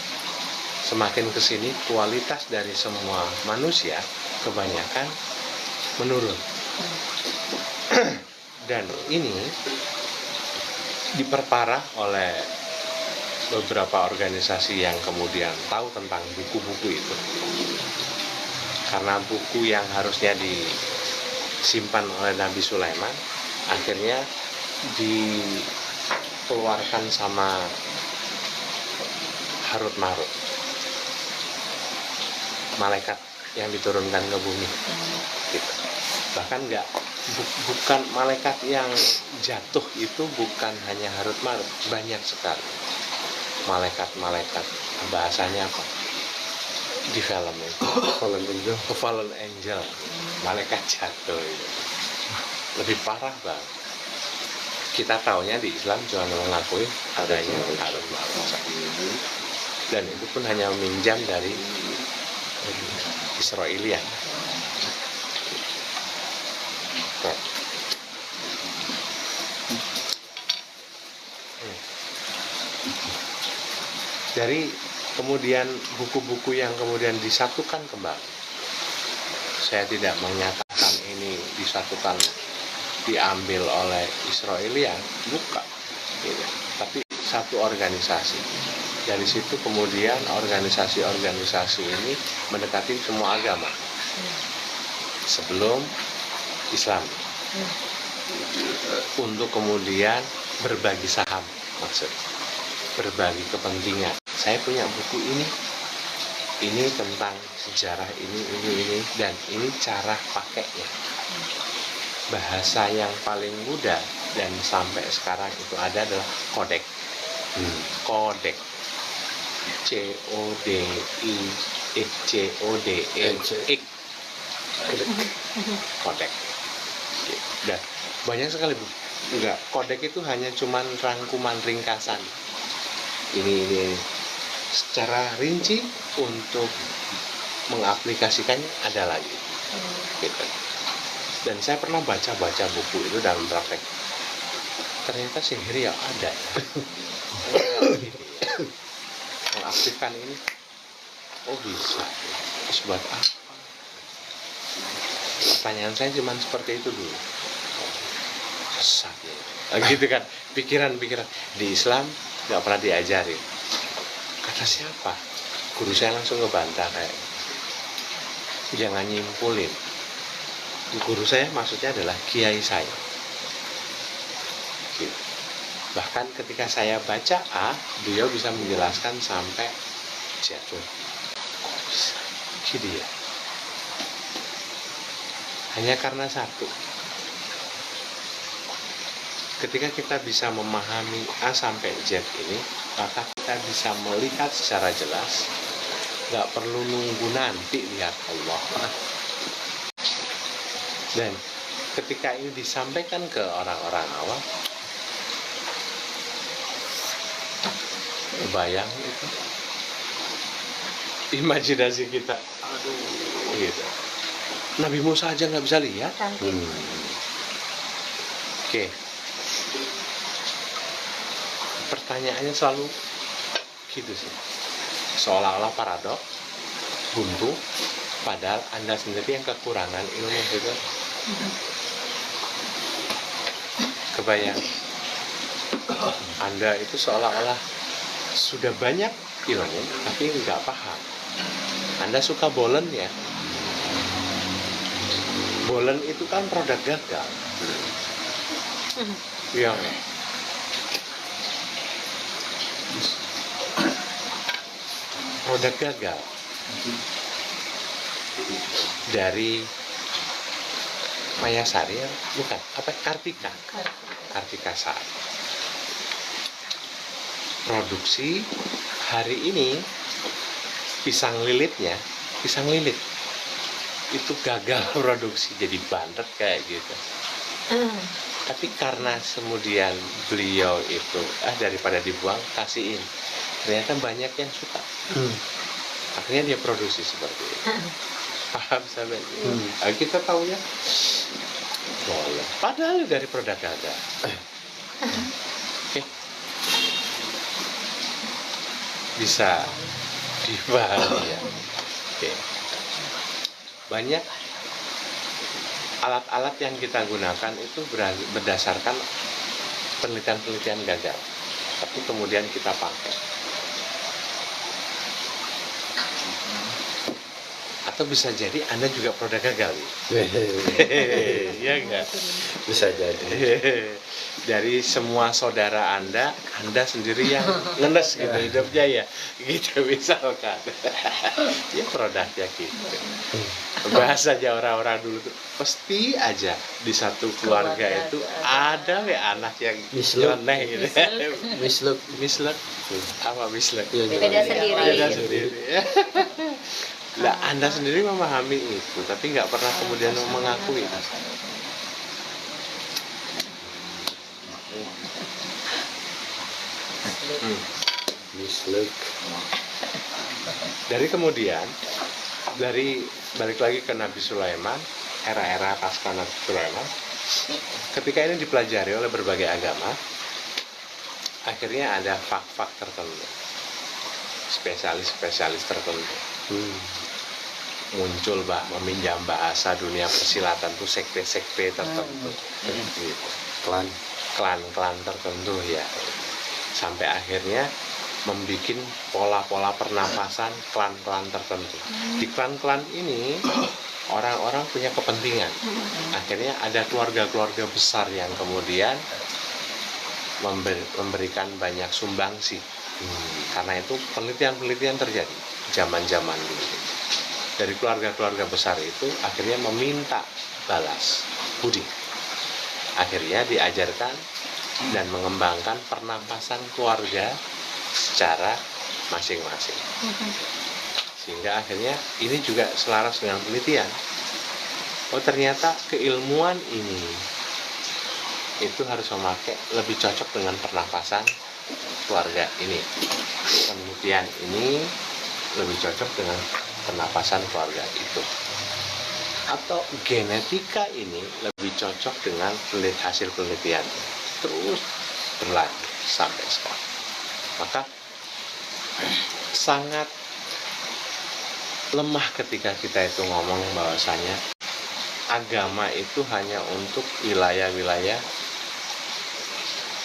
Semakin kesini kualitas dari semua manusia kebanyakan menurun. Dan ini diperparah oleh beberapa organisasi yang kemudian tahu tentang buku-buku itu. Karena buku yang harusnya disimpan oleh Nabi Sulaiman akhirnya dikeluarkan sama Harut Marut, malaikat yang diturunkan ke bumi gitu. Bahkan bukan malaikat yang jatuh itu bukan hanya Harut Marut, banyak sekali malaikat-malaikat. Bahasanya apa di film itu? Fallen angel, malaikat jatuh itu lebih parah banget. Kita taunya di Islam cuma mengakui adanya Harut Marut, dan itu pun hanya meminjam dari Israelian. Dari kemudian buku-buku yang kemudian disatukan kembali, saya tidak menyatakan ini disatukan diambil oleh Israelian, bukan gitu. Tapi satu organisasi. Dari situ kemudian organisasi-organisasi ini mendekati semua agama sebelum Islam, untuk kemudian berbagi saham, maksudnya berbagi kepentingan. Saya punya buku ini tentang sejarah ini, dan ini cara pakainya. Bahasa yang paling mudah dan sampai sekarang itu ada adalah kodek. Kodek. CODEC. Kodek. Dan banyak sekali bu. Enggak, kodek itu hanya cuman rangkuman ringkasan. Ini secara rinci untuk mengaplikasikannya ada lagi gitu. Dan saya pernah baca buku itu dalam praktek, ternyata sihir ya ada. Mengaktifkan ini, oh bisa, terus buat apa? Pertanyaan saya cuma seperti itu dulu. Sesat ya, gitu kan, pikiran di Islam nggak pernah diajarin. Kata siapa? Guru saya langsung ngebantah kayak, jangan nyimpulin. Guru saya maksudnya adalah kiai saya. Gitu. Bahkan ketika saya baca A, beliau bisa menjelaskan sampai Z. Kok bisa? Gitu ya. Hanya karena satu. Ketika kita bisa memahami A sampai Z ini, maka kita bisa melihat secara jelas, nggak perlu nunggu nanti lihat Allah. Dan ketika ini disampaikan ke orang-orang awam, bayang itu, imajinasi kita, gitu. Nabi Musa aja nggak bisa lihat. Oke. Pertanyaannya selalu gitu sih, seolah-olah paradok, buntu, padahal Anda sendiri yang kekurangan ilmu gitu. kebayang Anda itu seolah-olah sudah banyak ilmu tapi nggak paham. Anda suka bolen ya? Bolen itu kan produk gagal. Yang produk gagal dari Mayasari ya? Bukan, apa Kartika Sari. Produksi hari ini pisang lilit itu gagal produksi jadi bandet kayak gitu. Tapi karena kemudian beliau itu daripada dibuang kasihin, ternyata banyak yang suka. Akhirnya dia produksi seperti itu. Paham sahabat? Kita tahunya boleh. Padahal dari produk gagal. Oke. Bisa dibahas ya. Oke. Banyak alat-alat yang kita gunakan itu berdasarkan penelitian-penelitian gagal, tapi kemudian kita pakai. Atau bisa jadi Anda juga produk gagal. Iya enggak? Bisa jadi. Dari semua saudara Anda sendiri yang ngenes gitu hidupnya ya. Gitu misalkan. Ya produknya gitu. Bahas aja orang-orang dulu tuh pasti aja di satu keluarga itu ada anak yang nyeleneh gitu. Mislek. Apa mislek? Beda sendiri. Nah, Anda sendiri memahami itu, tapi nggak pernah kemudian mengakui. Mislek. Dari balik lagi ke Nabi Sulaiman, era-era pasca Nabi Sulaiman, ketika ini dipelajari oleh berbagai agama, akhirnya ada fak-fak tertentu, spesialis tertentu. Muncul meminjam bahasa dunia persilatan tuh sekte-sekte tertentu, gitu. klan tertentu ya, sampai akhirnya membuat pola-pola pernapasan klan-klan tertentu. Di klan-klan ini orang-orang punya kepentingan. Akhirnya ada keluarga-keluarga besar yang kemudian memberikan banyak sumbangsi. Karena itu penelitian-penelitian terjadi zaman-zaman dulu. Dari keluarga-keluarga besar itu akhirnya meminta balas budi. Akhirnya diajarkan dan mengembangkan pernapasan keluarga secara masing-masing. Sehingga akhirnya ini juga selaras dengan penelitian. Oh, ternyata keilmuan ini itu harus memakai lebih cocok dengan pernapasan keluarga ini. Penelitian ini lebih cocok dengan pernapasan keluarga itu. Atau genetika ini lebih cocok dengan hasil penelitian. Terus berlanjut sampai sekarang. Maka sangat lemah ketika kita itu ngomong bahwasanya agama itu hanya untuk wilayah-wilayah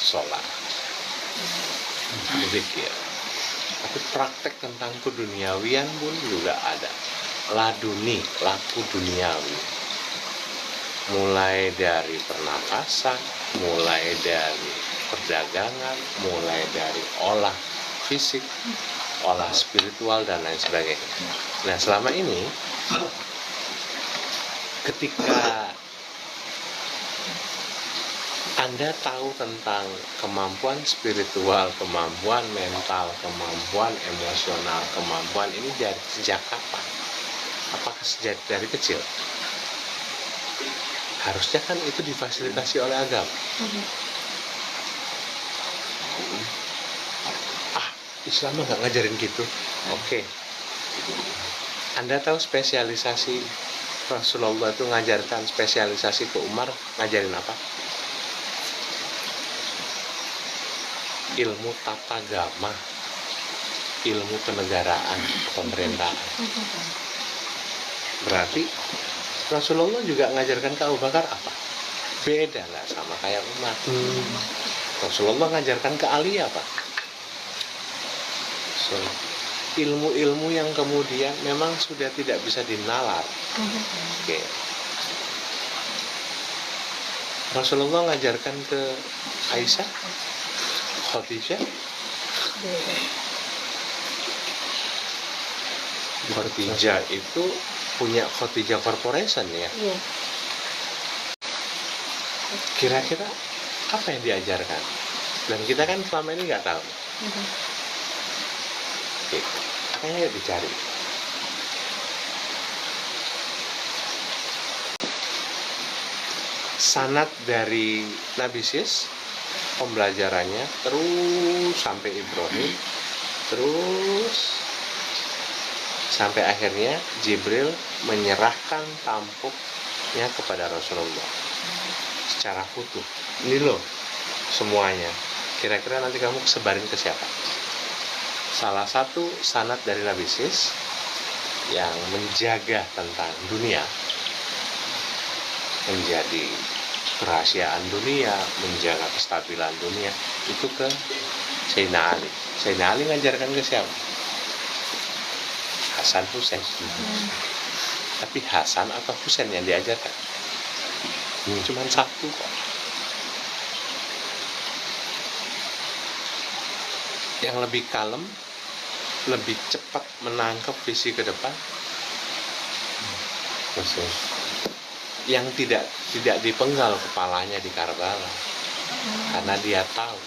sholat, zikir. Tapi praktek tentang keduniawian pun juga ada. Laduni, laku duniawi. Mulai dari pernapasan, mulai dari perdagangan, mulai dari olah fisik, olah spiritual, dan lain sebagainya. Nah, selama ini ketika Anda tahu tentang kemampuan spiritual, kemampuan mental, kemampuan emosional, kemampuan ini dari sejak kapan? Apakah sejak dari kecil? Harusnya kan itu difasilitasi oleh agama. Islam nggak ngajarin gitu. Oke. Anda tahu spesialisasi Rasulullah itu ngajarkan spesialisasi ke Umar, ngajarin apa? Ilmu tata gama, ilmu kenegaraan, pemerintahan. Berarti Rasulullah juga ngajarkan ke Abu Bakar apa? Beda lah sama kayak Umar. Rasulullah ngajarkan ke Ali apa? So, ilmu-ilmu yang kemudian memang sudah tidak bisa dinalar. Oke. Rasulullah ngajarkan ke Aisyah, Khadijah. Khadijah itu punya Khadijah Corporation ya. Iya. Kira-kira apa yang diajarkan? Dan kita kan selama ini nggak tahu. Oke, makanya dicari. Sanad dari Nabi Sis, pembelajarannya terus sampai Ibrahim, terus sampai akhirnya Jibril menyerahkan tampuknya kepada Rasulullah secara utuh. Ini loh semuanya. Kira-kira nanti kamu sebarin ke siapa? Salah satu sanad dari Nabi Sis yang menjaga tentang dunia, menjadi kerahasiaan dunia, menjaga kestabilan dunia, itu ke Sayyidina Ali. Sayyidina Ali ngajarkan ke siapa? Hasan Husain. Tapi Hasan atau Husain yang diajarkan? Cuman satu kok. Yang lebih kalem, lebih cepat menangkap visi ke depan. Yang tidak dipenggal kepalanya di Karbala, karena dia tahu,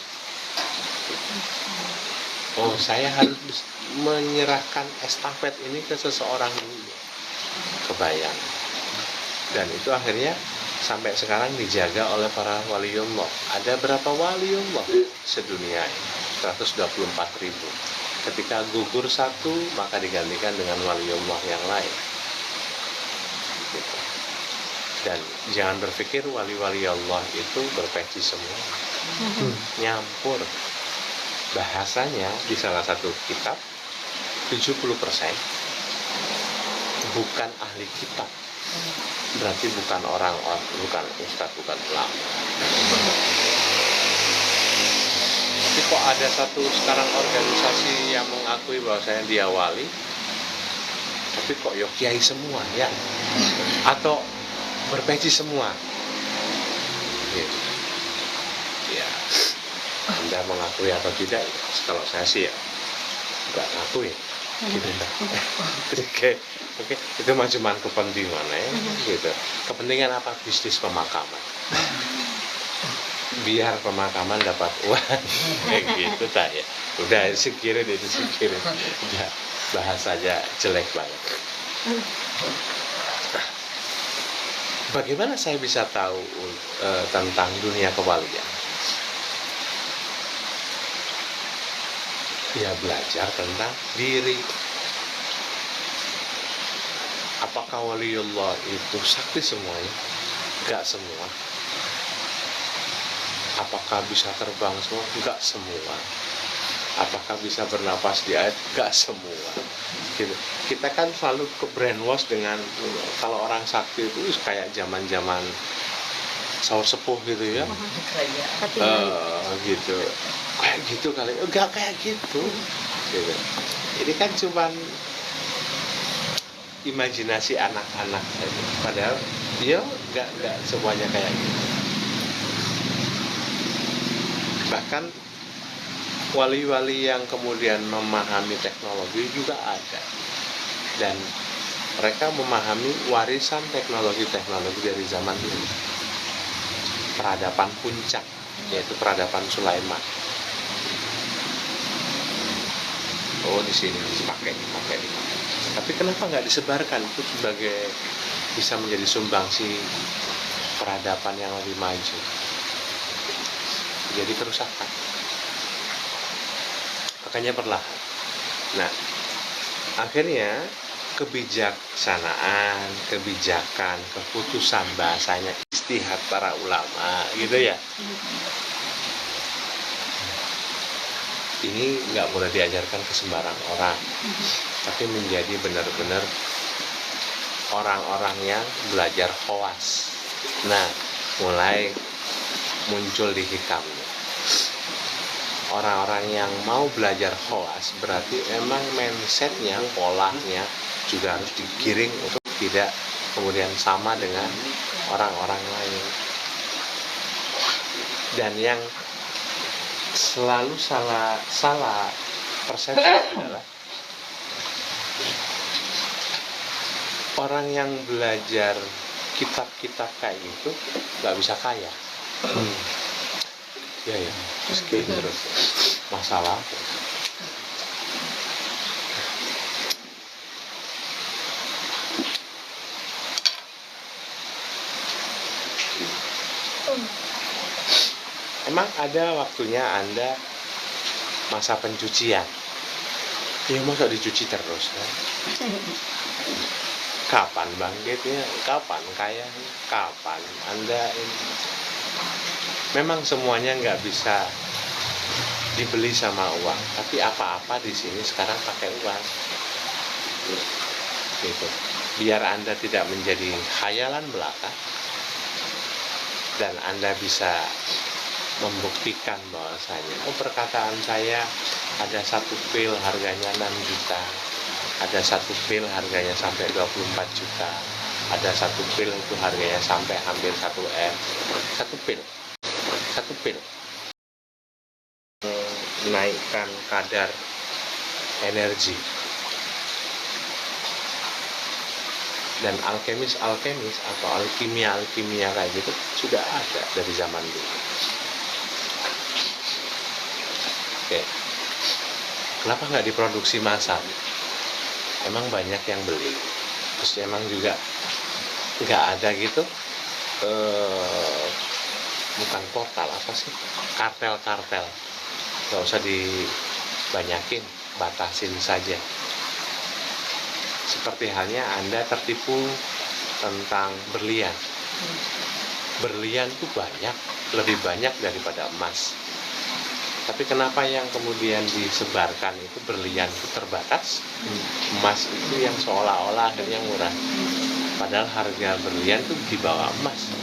oh saya harus menyerahkan estafet ini ke seseorang dulu. Kebayang. Dan itu akhirnya sampai sekarang dijaga oleh para waliullah. Ada berapa waliullah sedunia ini? 124.000. Ketika gugur satu, maka digantikan dengan waliullah yang lain. Gitu. Dan jangan berpikir wali-wali Allah itu berpeci semua. Nyampur. Bahasanya di salah satu kitab 70% bukan ahli kitab. Berarti bukan bukan ustadz, bukan ulama. Tapi kok ada satu sekarang organisasi yang mengakui bahwasanya dia wali, tapi kok yo kiai semua ya? Atau berpeci semua? Gitu. Ya, Anda mengakui atau tidak? Kalau saya sih ya nggak ngakui. Gitu. Oke, itu mah cuma kepentingan ya, gitu. Kepentingan apa? Bisnis pemakaman. Biar pemakaman dapat uang, kayak gitu saya. Udah sikirin itu sikirin. Udah bahasanya jelek banget. Bagaimana saya bisa tahu tentang dunia kewalian? Ya belajar tentang diri. Apakah waliullah itu sakti semuanya? Enggak semua. Apakah bisa terbang semua? Enggak semua. Apakah bisa bernapas di air? Enggak semua. Gitu. Kita kan selalu ke brainwash dengan kalau orang sakti itu kayak zaman-zaman sahur sepuh gitu ya. Gitu. Kayak gitu kali. Enggak kayak gitu. Gitu. Ini kan cuman imajinasi anak-anak saja. Padahal dia enggak semuanya kayak gitu. Bahkan wali-wali yang kemudian memahami teknologi juga ada, dan mereka memahami warisan teknologi dari zaman dulu, peradaban puncak, yaitu peradaban Sulaiman. Oh di sini dipakai. Tapi kenapa nggak disebarkan itu sebagai bisa menjadi sumbangsi peradaban yang lebih maju? Jadi kerusakan. Makanya perlahan. Nah, akhirnya kebijaksanaan, kebijakan, keputusan bahasanya istihad para ulama, gitu ya. Ini nggak boleh diajarkan ke sembarang orang, tapi menjadi benar-benar orang-orang yang belajar khawas. Nah, mulai muncul di hikamnya. Orang-orang yang mau belajar khawas berarti memang mindsetnya, polanya juga harus digiring untuk tidak kemudian sama dengan orang-orang lain. Dan yang selalu salah persepsi adalah orang yang belajar kitab-kitab kayak gitu nggak bisa kaya. Ya miskin terus masalah. Emang ada waktunya Anda masa pencucian. Ya masa dicuci terus kan? Kapan bangkitnya? Kapan kayanya? Kapan Anda ini? Memang semuanya nggak bisa dibeli sama uang, tapi apa-apa di sini sekarang pakai uang. Gitu. Biar Anda tidak menjadi khayalan belaka dan Anda bisa membuktikan bahwasanya perkataan saya ada satu pil harganya 6 juta, ada satu pil harganya sampai 24 juta, ada satu pil itu harganya sampai hampir 1 M. Satu pil menaikkan kadar energi. Dan alkemis atau alkimia kayak gitu sudah ada dari zaman dulu. Oke. Kenapa nggak diproduksi massal? Emang banyak yang beli. Terus emang juga nggak ada gitu. Bukan portal apa sih? Kartel. Nggak usah dibanyakin, batasin saja. Seperti halnya Anda tertipu tentang berlian. Berlian itu banyak, lebih banyak daripada emas. Tapi kenapa yang kemudian disebarkan itu berlian itu terbatas, emas itu yang seolah-olah akhirnya murah. Padahal harga berlian itu di bawah emas.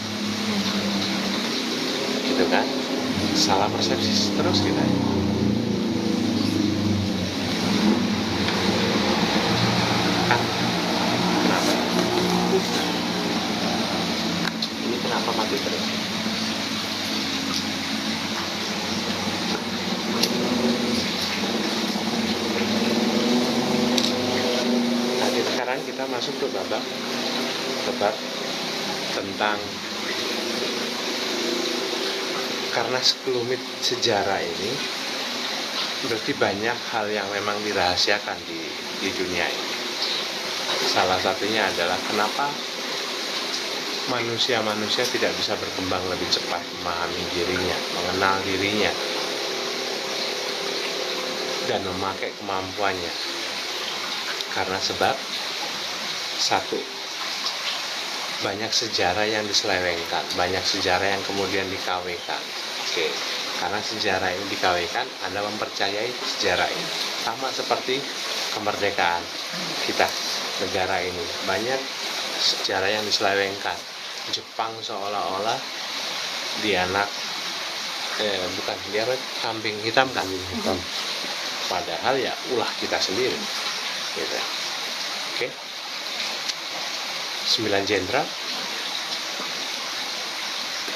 Gitu kan? Salah persepsi terus kita. Kenapa? Ini kenapa mati terus? Sekarang kita masuk ke babak debat tentang, karena sekelumit sejarah ini berarti banyak hal yang memang dirahasiakan di dunia ini. Salah satunya adalah kenapa manusia tidak bisa berkembang lebih cepat, memahami dirinya, mengenal dirinya, dan memakai kemampuannya. Karena sebab satu, banyak sejarah yang diselewengkan, banyak sejarah yang kemudian dikawinkan. Oke, karena sejarah ini dikawinkan, Anda mempercayai sejarah ini. Sama seperti kemerdekaan kita, negara ini. Banyak sejarah yang diselewengkan. Jepang seolah-olah dia kambing hitam kan. Padahal ya ulah kita sendiri. Gitu. Oke. 9 jenderal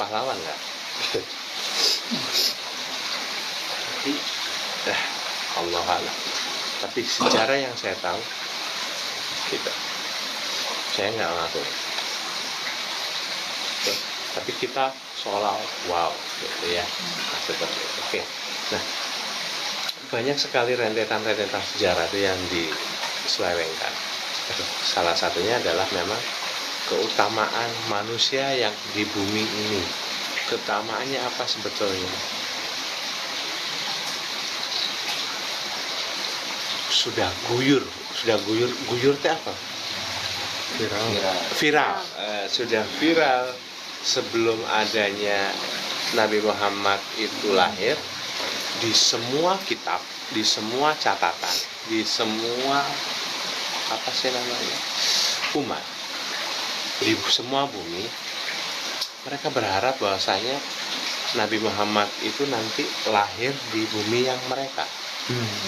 pahlawan nggak? Allah Allah. Tapi sejarah yang saya tahu, gitu. Saya nggak ngaku. Oke. Tapi kita seolah wow, gitu ya. Seperti itu. Oke. Nah, banyak sekali rentetan sejarah itu yang diselewengkan. Salah satunya adalah memang keutamaan manusia yang di bumi ini. Keutamaannya apa sebetulnya? Sudah guyur itu apa? Viral. Sudah viral sebelum adanya Nabi Muhammad itu lahir, di semua kitab, di semua catatan, di semua umat, di semua bumi mereka berharap bahwasanya Nabi Muhammad itu nanti lahir di bumi yang mereka.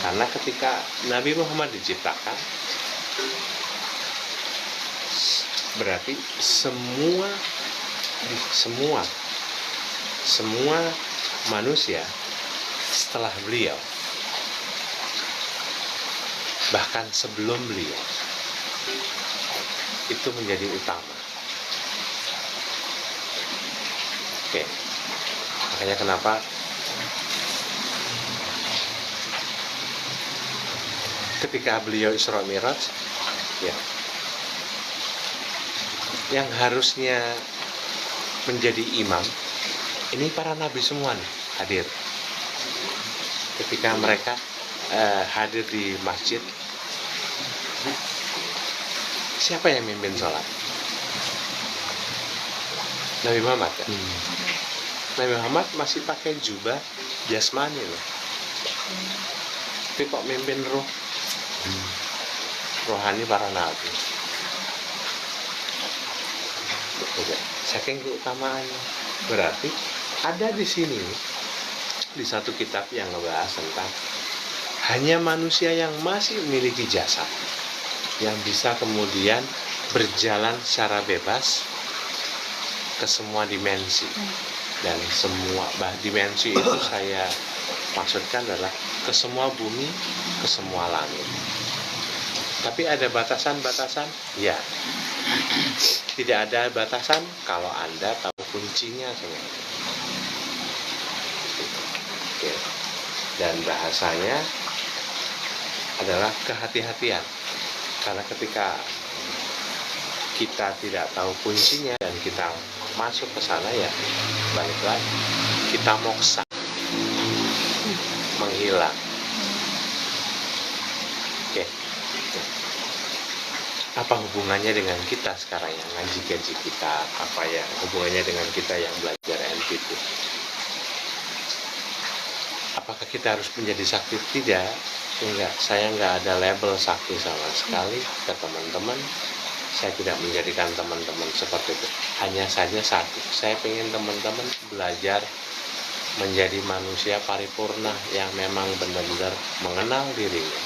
Karena ketika Nabi Muhammad diciptakan, berarti semua manusia setelah beliau, bahkan sebelum beliau, itu menjadi utama. Oke, makanya kenapa ketika beliau Isra Mi'raj, ya, yang harusnya menjadi imam, ini para nabi semua nih hadir. Ketika mereka hadir di masjid, siapa yang mimpin sholat? Nabi Muhammad kan? Nabi Muhammad masih pakai jubah jasmani loh. Tapi kok mimpin roh? Rohani para nabi. Saking keutamaannya. Berarti ada di sini, di satu kitab yang ngebahas tentang hanya manusia yang masih memiliki jasad yang bisa kemudian berjalan secara bebas ke semua dimensi. Dan semua dimensi itu saya maksudkan adalah ke semua bumi, ke semua langit. Tapi ada batasan-batasan? Ya. Tidak ada batasan kalau Anda tahu kuncinya semua. Oke. Dan bahasanya adalah kehati-hatian. Karena ketika kita tidak tahu kuncinya dan kita masuk ke sana, ya balik lagi, kita moksa, menghilang. Oke. Apa hubungannya dengan kita sekarang yang ngaji-ngaji kita? Apa ya hubungannya dengan kita yang belajar NPT? Apakah kita harus menjadi sakti? Tidak. Enggak, saya nggak ada label sakti sama sekali ke teman-teman. Saya tidak menjadikan teman-teman seperti itu. Hanya saja satu, saya ingin teman-teman belajar menjadi manusia paripurna yang memang benar-benar mengenal dirinya,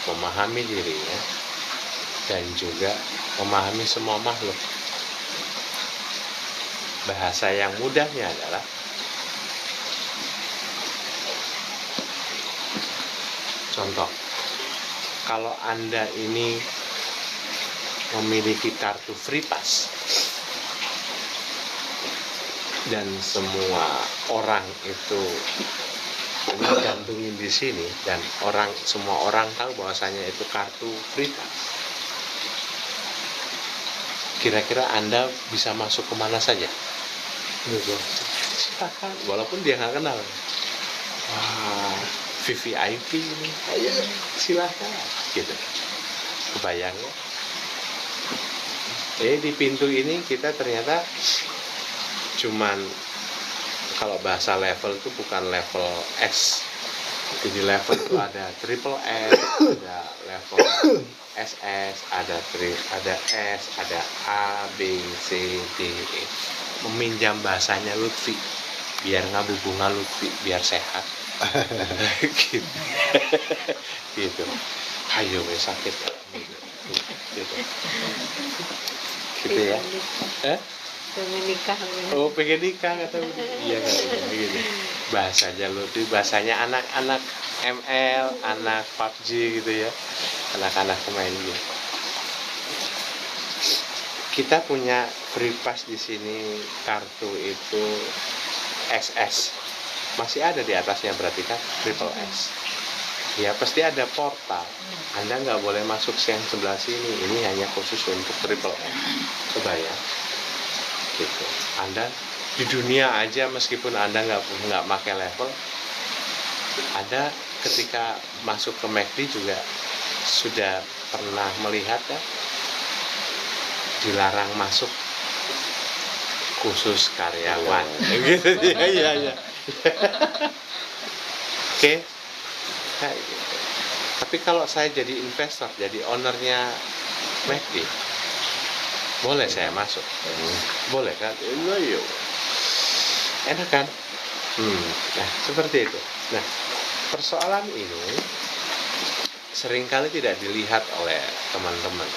memahami dirinya, dan juga memahami semua makhluk. Bahasa yang mudahnya adalah contoh, kalau Anda ini memiliki kartu free pass dan semua orang itu menggantungin di sini dan semua orang tahu bahwasanya itu kartu free pass, kira-kira Anda bisa masuk kemana saja? Silakan, walaupun dia nggak kenal. Wah, VVIP ini, ayo silakan, gitu. Kebayang ya? Di pintu ini kita ternyata cuman, kalau bahasa level itu bukan level S. Jadi level itu ada triple S, ada level SS, ada S, ada A, B, C, D, E. Meminjam bahasanya Lutfi, biar ngabubunga Lutfi, biar sehat. Gitu. Gitu. Ayo sakit. Gitu. Gitu ya. Pengen nikah. Oh, pengen nikah kata. Iya kan gitu. Bahasanya Lutfi, bahasanya anak-anak ML, anak PUBG gitu ya. Anak-anak pemain game. Kita punya free pass di sini, kartu itu SS. Masih ada di atasnya, berarti kan triple S. Ya pasti ada portal. Anda nggak boleh masuk yang sebelah sini. Ini hanya khusus untuk triple S. Kebayang? Gitu. Anda di dunia aja meskipun Anda nggak pakai level, Anda ketika masuk ke McD juga sudah pernah melihat ya, dilarang masuk khusus karyawan. Gitu ya. Oke. Nah, tapi kalau saya jadi investor, jadi ownernya McD, Boleh saya masuk? Boleh kan? Yuk. Enak kan? Nah, seperti itu. Nah, persoalan ini seringkali tidak dilihat oleh teman-teman.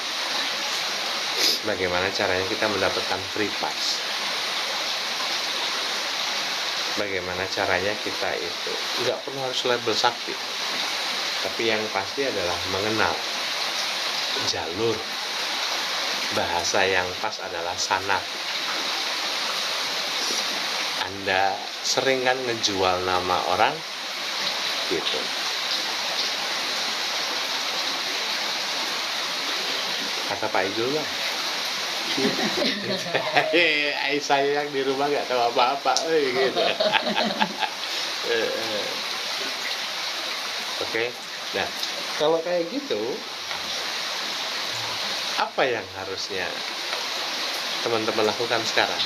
Bagaimana caranya kita mendapatkan free pass? Bagaimana caranya kita itu nggak perlu harus label sakti, tapi yang pasti adalah mengenal jalur. Bahasa yang pas adalah sanad. Anda sering kan ngejual nama orang gitu. Kata Pak Ijul lah. Saya yang di rumah nggak tahu apa-apa, gitu. Oke, nah kalau kayak gitu, apa yang harusnya teman-teman lakukan sekarang?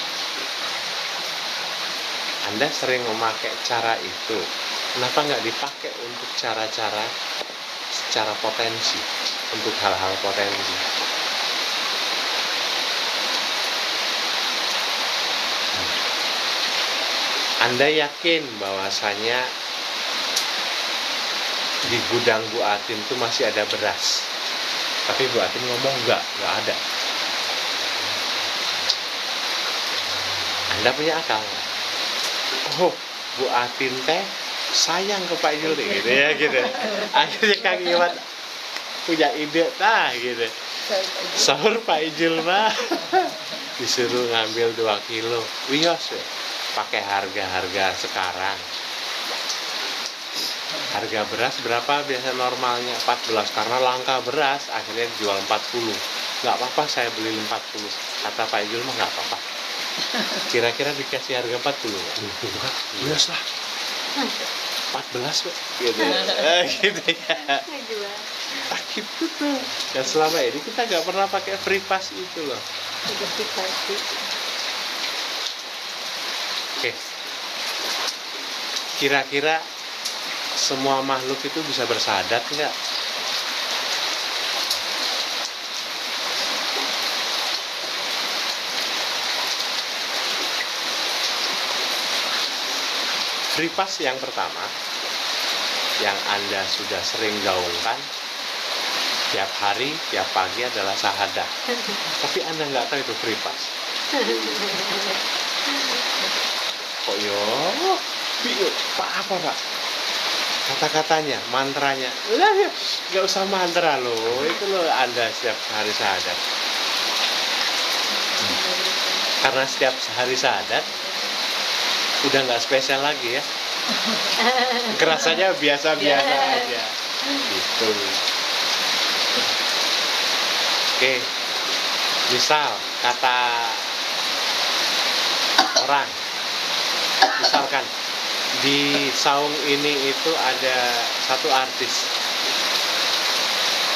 Anda sering memakai cara itu, kenapa nggak dipakai untuk cara-cara secara potensi, untuk hal-hal potensi? Anda yakin bahwasanya di gudang Bu Atin itu masih ada beras, tapi Bu Atin ngomong nggak ada. Anda punya akal nggak? Oh, Bu Atin teh sayang ke Pak Ijul gitu ya, gitu. Akhirnya Kang Iwan punya ide gitu. Sahur Pak Ijul mah disuruh ngambil 2 kilo wios ya, pakai harga sekarang. Harga beras berapa biasa normalnya? 14, karena langka beras akhirnya dijual 40. Nggak apa-apa saya beli 40, kata Pak Ijul mah nggak apa-apa. Kira-kira dikasih harga 40 nggak? Wios lah 14 Pak, gitu gitu ya. Ah, gitu tuh. Dan selama ini kita nggak pernah pakai free pass itu loh. Oke. Kira-kira semua makhluk itu bisa bersahadat nggak? Free pass yang pertama yang Anda sudah sering gaungkan tiap hari, tiap pagi adalah sahadat. Tapi Anda nggak tahu itu free pass. Kok Pak apa Pak? Kata-katanya, mantranya. Udah ya, nggak usah mantra loh. Itu loh Anda setiap hari sahadat. Karena setiap hari sahadat udah nggak spesial lagi ya. Kerasanya biasa-biasa aja. Gitu. Oke. Misal kata orang, misalkan di saung ini itu ada satu artis.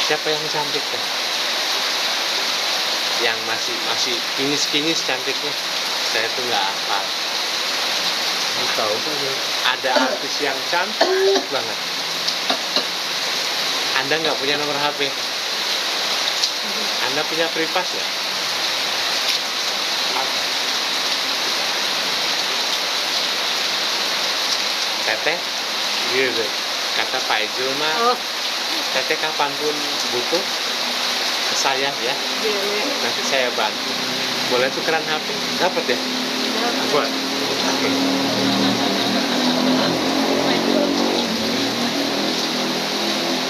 Siapa yang cantik deh? Yang masih kinyis-kinyis cantiknya. Saya tuh nggak hafal. Tahu saja. Ada artis yang cantik banget. Anda nggak punya nomor HP? Anda punya free pass ya? Teteh, gitu. Kata Pak Ijul mah, Teteh kapanpun butuh ke saya ya. Nanti saya bantu. Boleh tukeran HP? Dapat ya? Dapat. Oke.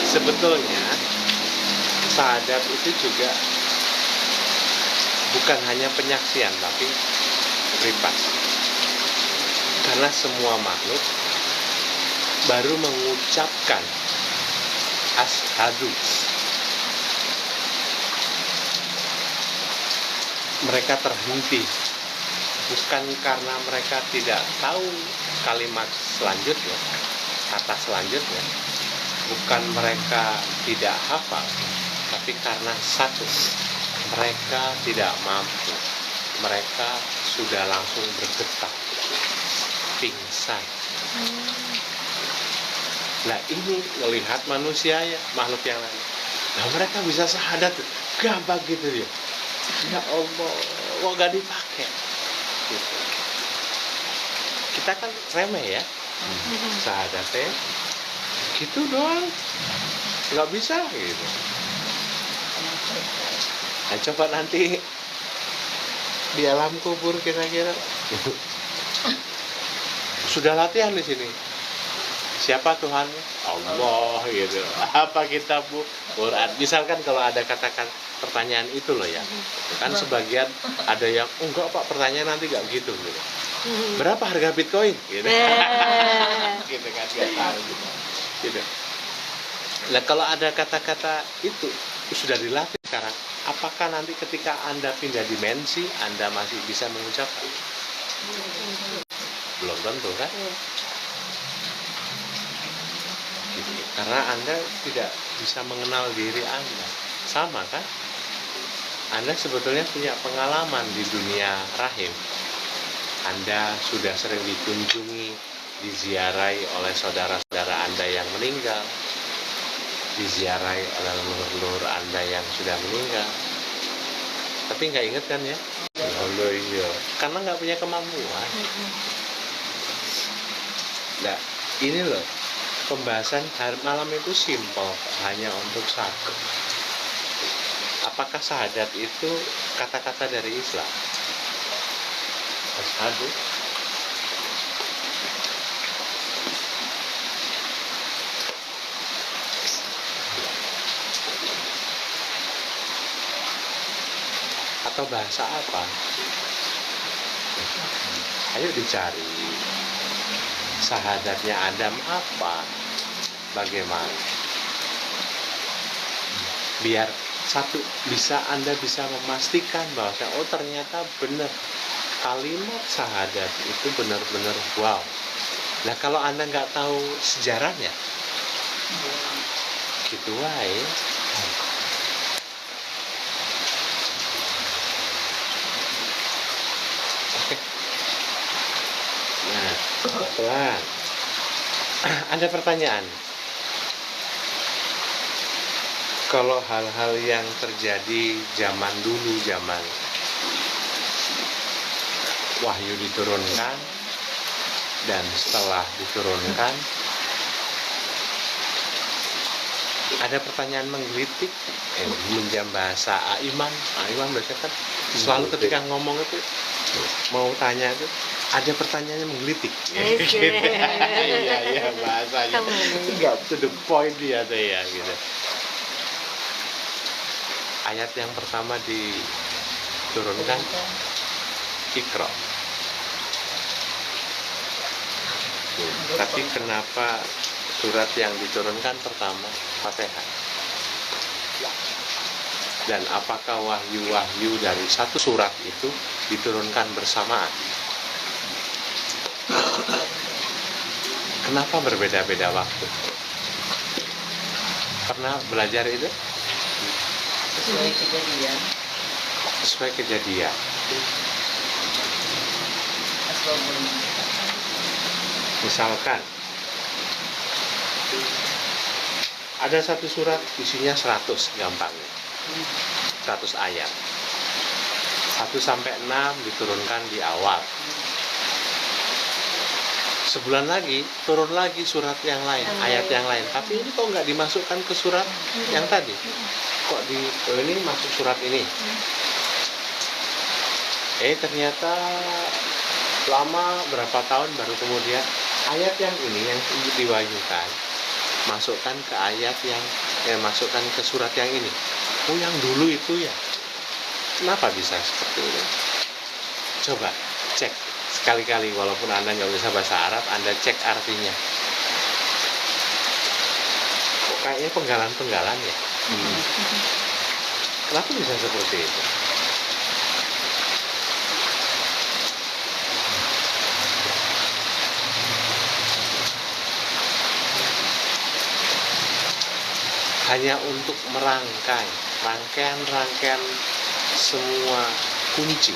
Sebetulnya sahadat itu juga bukan hanya penyaksian tapi free pass. Karena semua makhluk baru mengucapkan asyhadu, mereka terhenti, bukan karena mereka tidak tahu kalimat selanjutnya, kata selanjutnya, bukan mereka tidak hafal, tapi karena satu, mereka tidak mampu, mereka sudah langsung bergetar, pingsan. Nah ini melihat manusia ya, makhluk yang lain. Nah mereka bisa sahadat, gampang gitu ya. Ya Allah, kok gak dipakai? Gitu. Kita kan remeh ya, syahadatnya gitu doang, nggak bisa gitu. Nah, coba nanti di alam kubur kira-kira sudah latihan di sini. Siapa Tuhan? Allah gitu. Apa kitabmu? Quran. Misalkan kalau ada katakan pertanyaan itu loh ya. Kan sebagian ada yang enggak Pak, pertanyaan nanti enggak gitu gitu. Berapa harga Bitcoin? Gitu. Gitu kan enggak tahu gitu. Gitu. Nah, kalau ada kata-kata itu sudah dilatih sekarang, apakah nanti ketika Anda pindah dimensi Anda masih bisa mengucapkan? Belum tentu kan? Gitu. Karena Anda tidak bisa mengenal diri Anda. Sama kan? Anda sebetulnya punya pengalaman di dunia rahim. Anda sudah sering dikunjungi, diziarahi oleh saudara-saudara Anda yang meninggal, diziarahi oleh leluhur Anda yang sudah meninggal. Tapi nggak ingat kan ya? Oh iya, karena nggak punya kemampuan. Nah, ini loh, pembahasan malam itu simpel, hanya untuk satu. Apakah syahadat itu kata-kata dari Islam? Asyhadu. Atau bahasa apa? Ayo dicari. Syahadatnya Adam apa? Bagaimana? Biar satu, Anda bisa memastikan bahwa oh ternyata benar kalimat syahadat itu benar-benar wow. Nah kalau Anda nggak tahu sejarahnya, gitu wae. Oke. Nah, pelan. Ada pertanyaan? Kalau hal-hal yang terjadi zaman dulu, zaman wahyu diturunkan dan setelah diturunkan, ada pertanyaan menggelitik, menjam bahasa Aiman biasanya kan selalu ketika ngomong itu mau tanya itu ada pertanyaannya menggelitik. Iya bahasanya nggak to the point dia tuh ya gitu. Ayat yang pertama diturunkan Iqra. Tapi kenapa surat yang diturunkan pertama Fatihah? Dan apakah wahyu-wahyu dari satu surat itu diturunkan bersamaan? Kenapa berbeda-beda waktu? Pernah belajar itu? Sesuai kejadian. Misalkan ada satu surat isinya 100 gampangnya, 100 ayat, 1 sampai 6 diturunkan di awal. Sebulan lagi turun lagi surat yang lain, ayat yang lain. Tapi ini kok nggak dimasukkan ke surat yang tadi? Kok ini masuk surat ini? Ternyata lama berapa tahun baru kemudian ayat yang ini yang diwahyukan masukkan ke ayat yang masukkan ke surat yang ini. Oh yang dulu itu ya. Kenapa bisa seperti ini? Coba cek sekali-kali walaupun Anda nggak bisa bahasa Arab, Anda cek artinya. Kok kayaknya penggalan-penggalan ya? Kenapa bisa seperti itu? Hanya untuk merangkai rangkaian semua kunci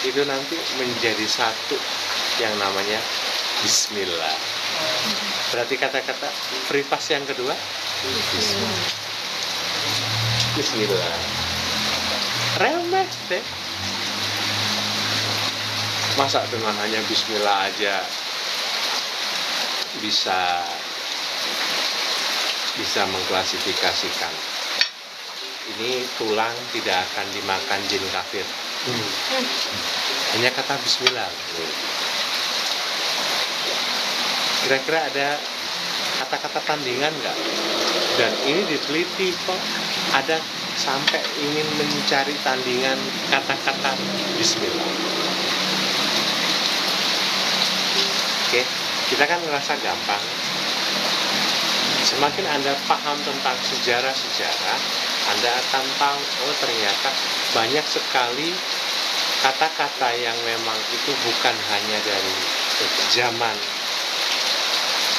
itu nanti menjadi satu yang namanya Bismillah. Berarti kata-kata privas yang kedua Bismillah. remeh deh. Masa dengan hanya bismillah aja bisa mengklasifikasikan ini tulang tidak akan dimakan jin kafir. Hanya kata bismillah. Kira-kira ada kata-kata tandingan nggak? Dan ini diteliti kok, ada sampai ingin mencari tandingan kata-kata bismillah. Oke, kita kan ngerasa gampang. Semakin Anda paham tentang sejarah-sejarah, Anda akan tahu, oh ternyata banyak sekali kata-kata yang memang itu bukan hanya dari zaman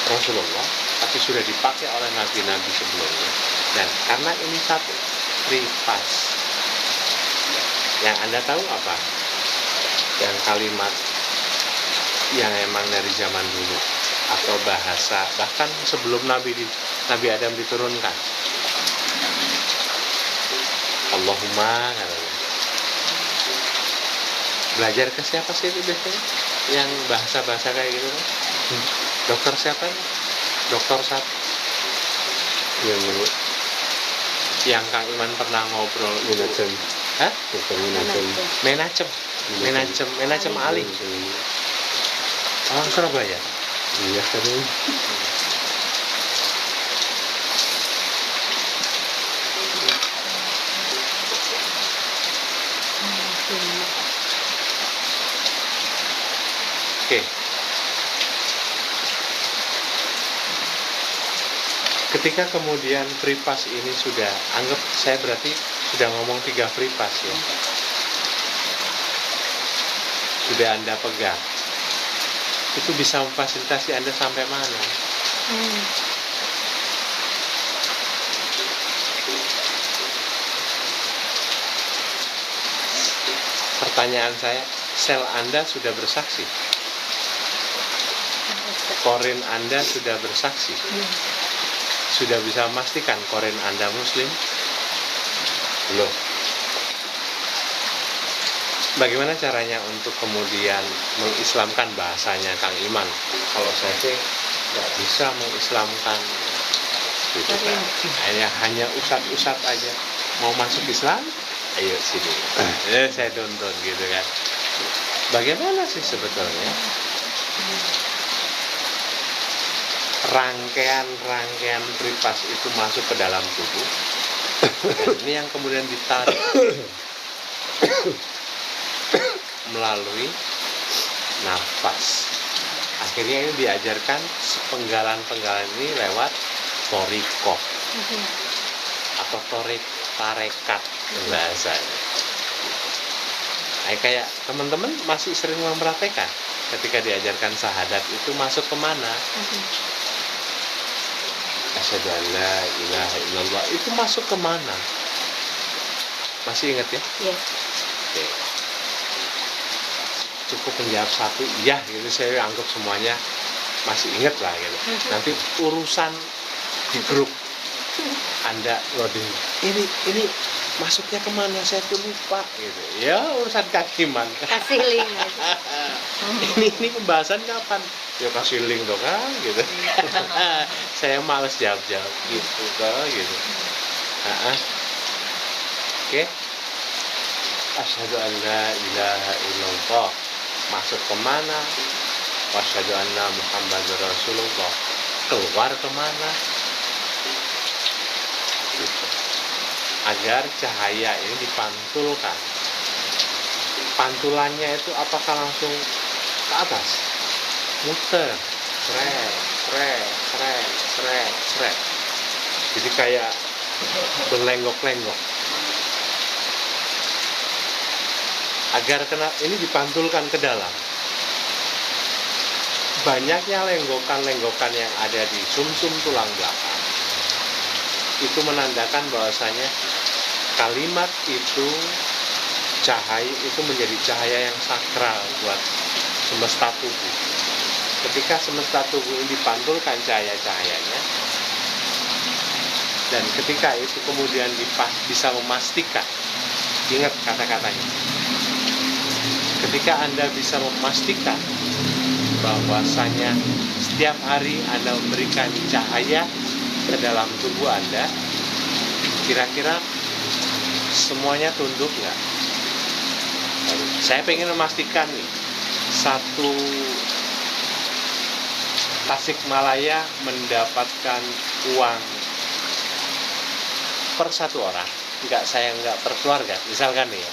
Rasulullah, tapi sudah dipakai oleh nabi-nabi sebelumnya. Dan karena ini satu ripas, yang Anda tahu apa? Yang kalimat yang emang dari zaman dulu, atau bahasa bahkan sebelum Nabi Adam diturunkan. Allahumma katanya. Belajar ke siapa sih itu biasanya? Yang bahasa-bahasa kayak gitu kan? Dokter siapa? Dokter siapa? Yang Kang Iman pernah ngobrol. Menacem. Hah? Dokter menacem. Menacem Ali. Orang Surabaya. Iya katanya. Oke. Ketika kemudian pripas ini sudah, anggap saya berarti sudah ngomong 3 pripas ya. Sudah Anda pegang. Itu bisa memfasilitasi Anda sampai mana? Pertanyaan saya, sel Anda sudah bersaksi? Korin Anda sudah bersaksi? Sudah bisa memastikan korin Anda Muslim? Belum. Bagaimana caranya untuk kemudian mengislamkan bahasanya Kang Iman? Kalau saya sih nggak bisa mengislamkan, gitu kan. Hanya usat-usat aja. Mau masuk Islam? Ayo sini. Saya tonton gitu kan. Bagaimana sih sebetulnya rangkaian pripas itu masuk ke dalam tubuh? Dan ini yang kemudian ditarik melalui nafas. Akhirnya ini diajarkan sepenggalan-penggalan ini lewat torikoh atau tarekat bahasanya. Kayak teman-teman masih sering mempraktekkan ketika diajarkan syahadat itu masuk kemana? Asyhadu an la ilaha illallah itu masuk kemana? Masih ingat ya? Iya. Oke. Cukup menjawab satu iya gitu, saya anggap semuanya masih ingat lah gitu. Nanti urusan di grup Anda loading ini masuknya kemana, saya tuh lupa gitu ya, urusan kakiman. Kasih link aja. ini pembahasan kapan ya, kasih link dong kan gitu. Saya males jawab gitu toh gitu. Oke. Asyhadu an la ilaha illallah masuk kemana? Wasyhadu anna Muhammadar Rasulullah keluar kemana? Gitu. Agar cahaya ini dipantulkan. Pantulannya itu apakah langsung ke atas? Muter, sret. Jadi kayak berlenggok-lenggok. Agar ini dipantulkan ke dalam. Banyaknya lenggokan-lenggokan yang ada di sumsum tulang belakang itu menandakan bahwasanya kalimat itu, cahaya itu menjadi cahaya yang sakral buat semesta tubuh. Ketika semesta tubuh ini dipantulkan cahaya-cahayanya, dan ketika itu kemudian bisa memastikan Ingat kata-katanya. Ketika Anda bisa memastikan bahwasanya setiap hari Anda memberikan cahaya ke dalam tubuh Anda, kira-kira semuanya tunduk nggak? Saya pengen memastikan nih, satu Tasikmalaya mendapatkan uang per satu orang, saya nggak per keluarga, misalkan nih ya,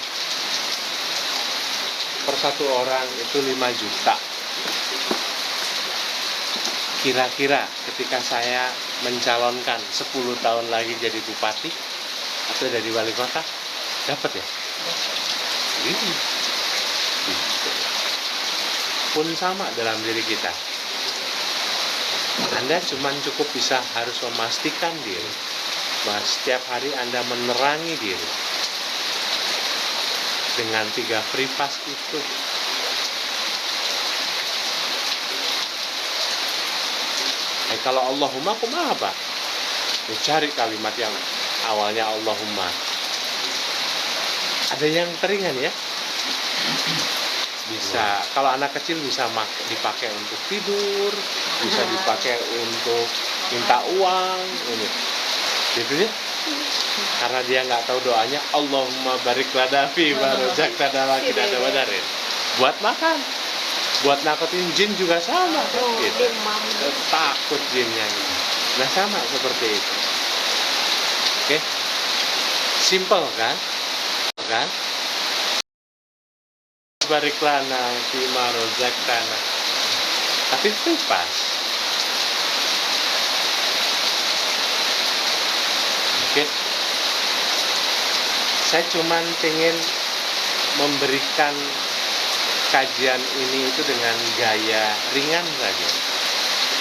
per satu orang itu 5 juta. Kira-kira ketika saya mencalonkan 10 tahun lagi jadi bupati atau jadi wali kota, dapat ya? Gitu. Pun sama dalam diri kita. Anda cukup bisa harus memastikan diri bahwa setiap hari Anda menerangi diri dengan 3 pripas itu. Kalau Allahumma kumaha apa? Cari kalimat yang awalnya Allahumma. Ada yang teringan ya? Bisa, kalau anak kecil bisa dipakai untuk tidur, bisa dipakai untuk minta uang, ini, gitu ya. Karena dia nggak tahu doanya, Allahumma barik lana fi ma razaqtana wa qina adzabannar. Buat makan, buat nakutin jin juga sama, gitu. Takut jinnya. Nah sama seperti itu. Oke, simple kan? Barik lana fi ma razaqtana. Tapi pas. Oke. Saya cuman pengen memberikan kajian ini itu dengan gaya ringan saja.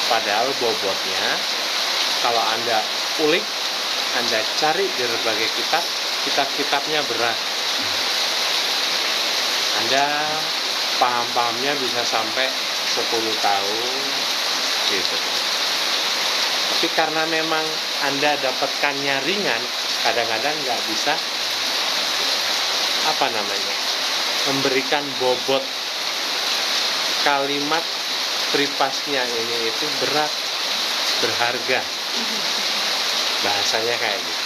Padahal bobotnya kalau Anda ulik, Anda cari di berbagai kitab-kitabnya berat. Anda paham-pahamnya bisa sampai 10 tahun gitu. Tapi karena memang Anda dapatkannya ringan, kadang-kadang nggak bisa memberikan bobot kalimat pripasnya ini itu berat, berharga. Bahasanya kayak gitu.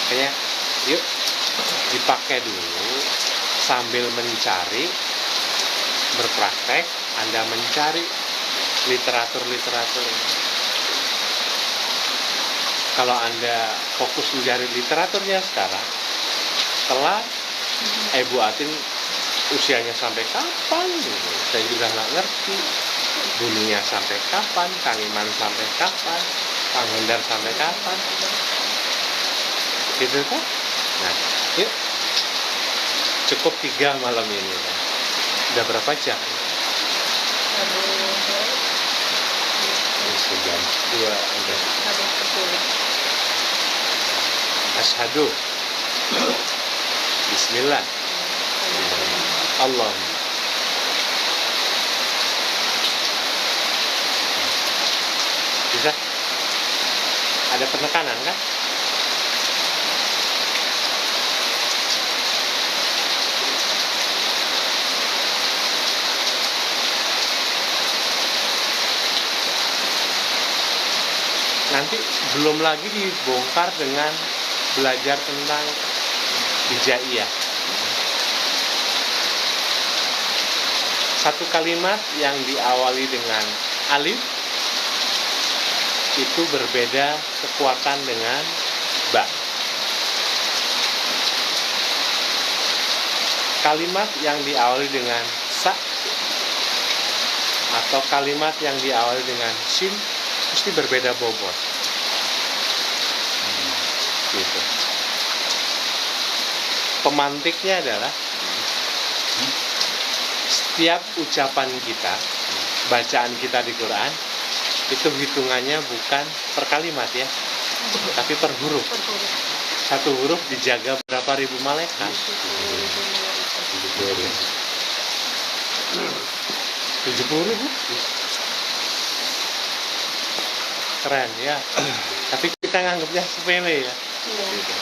Kayaknya yuk dipakai dulu sambil mencari, berpraktek, Anda mencari literatur ini. Kalau Anda fokus mencari literaturnya sekarang, telat, Bu Atin usianya sampai kapan gitu. Saya juga nggak ngerti. Buninya sampai kapan, Kang Iman sampai kapan, Kang Hendar sampai kapan, gitu kan? Nah, yuk, cukup 3 malam ini kan. Udah berapa jam? Sejam, 2 udah. Asyhadu. Bismillah. Allah. Bisa? Ada penekanan kan? Nanti belum lagi dibongkar dengan belajar tentang hijaiyah. Satu kalimat yang diawali dengan alif itu berbeda kekuatan dengan ba. Kalimat yang diawali dengan sa atau kalimat yang diawali dengan sin mesti berbeda bobot. Gitu. Pemantiknya adalah setiap ucapan kita, bacaan kita di Quran itu hitungannya bukan per kalimat ya, tapi per huruf. Satu huruf dijaga berapa ribu malaikat? 70.000. Keren ya. Tapi kita nganggapnya sepele ya. Gitu.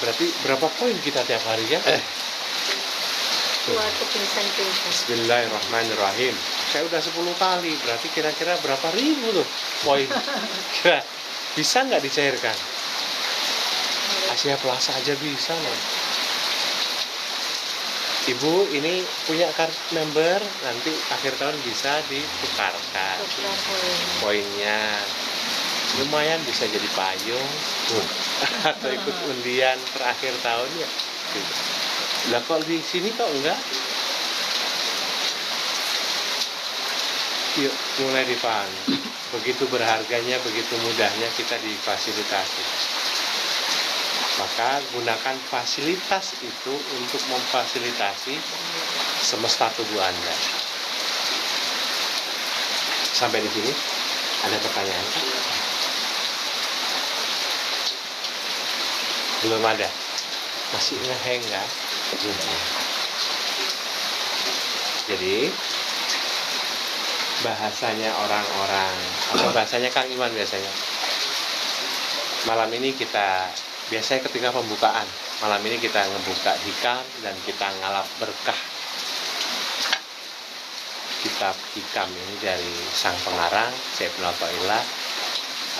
Berarti berapa poin kita tiap hari ya? Waktu pingsan-pingsan. Bismillahirrahmanirrahim. Saya udah 10 kali, berarti kira-kira berapa ribu tuh poin? Kira bisa nggak dicairkan? Asia Plaza aja bisa loh. Ibu ini punya kartu member, nanti akhir tahun bisa ditukarkan Setelah poin. poinnya. Lumayan bisa jadi payung atau ikut undian terakhir tahun ya. Gitu. Lah kok di sini kok enggak? Yuk mulai dipahami. Begitu berharganya, begitu mudahnya kita difasilitasi. Maka gunakan fasilitas itu untuk memfasilitasi semesta tubuh Anda. Sampai di sini ada pertanyaan? Belum ada. Masih ngeheng kan? Jadi bahasanya orang-orang atau bahasanya Kang Iman biasanya. Malam ini kita biasanya ketika pembukaan, malam ini kita ngebuka hikam dan kita ngalap berkah. Kitab hikam ini dari sang pengarang Syekh Ibnu Athaillah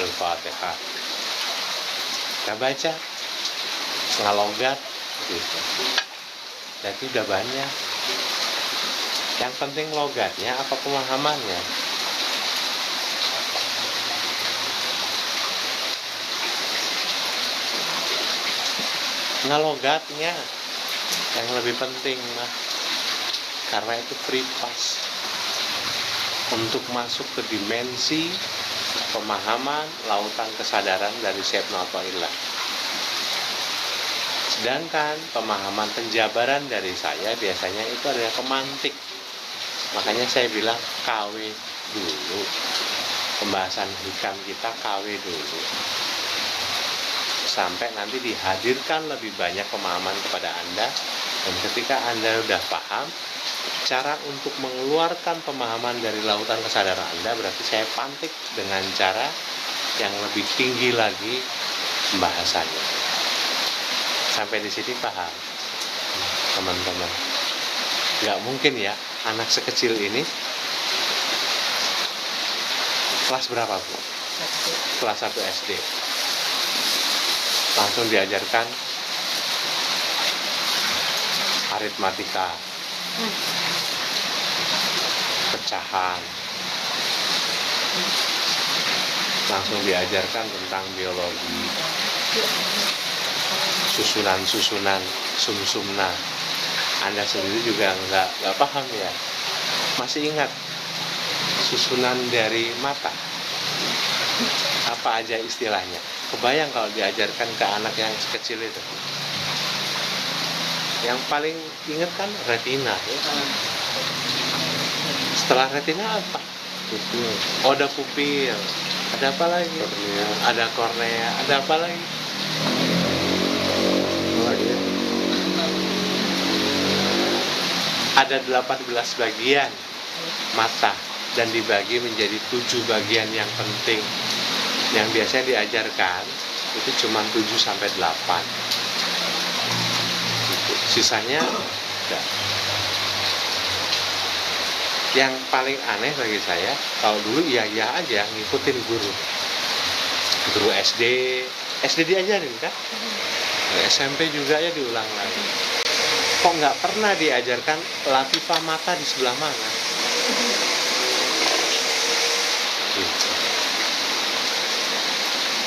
Al-Fatihah. Kita baca ngalogat gitu. Jadi udah banyak. Yang penting logatnya apa pemahamannya. Ngalogatnya yang lebih penting mah, karena itu free pass untuk masuk ke dimensi pemahaman lautan kesadaran dari Syekh Ibnu Athaillah. Sedangkan pemahaman penjabaran dari saya biasanya itu adalah pemantik. Makanya saya bilang KW dulu. Pembahasan hikam kita KW dulu. Sampai nanti dihadirkan lebih banyak pemahaman kepada Anda. Dan ketika Anda sudah paham, cara untuk mengeluarkan pemahaman dari lautan kesadaran Anda berarti saya pantik dengan cara yang lebih tinggi lagi pembahasannya. Sampai di sini paham, teman-teman. Nggak mungkin ya, anak sekecil ini kelas berapa, Bu? Kelas 1 SD. Langsung diajarkan aritmatika, pecahan, langsung diajarkan tentang biologi, susunan-susunan, sumsumna. Anda sendiri juga nggak paham ya. Masih ingat susunan dari mata? Apa aja istilahnya? Kebayang kalau diajarkan ke anak yang kecil itu. Yang paling ingat kan retina ya. Setelah retina apa? Pupil. Oh, ada pupil. Ada apa lagi? Kornea. Ada kornea. Ada apa lagi? Apa lagi ya? Ada 18 bagian mata dan dibagi menjadi 7 bagian yang penting. Yang biasanya diajarkan itu cuma 7 sampai 8. Gitu. Sisanya enggak. Yang paling aneh bagi saya, kalau dulu iya aja ngikutin guru SD diajarin kan, SMP juga ya diulang lagi. Kok nggak pernah diajarkan latifah mata di sebelah mana? Gitu.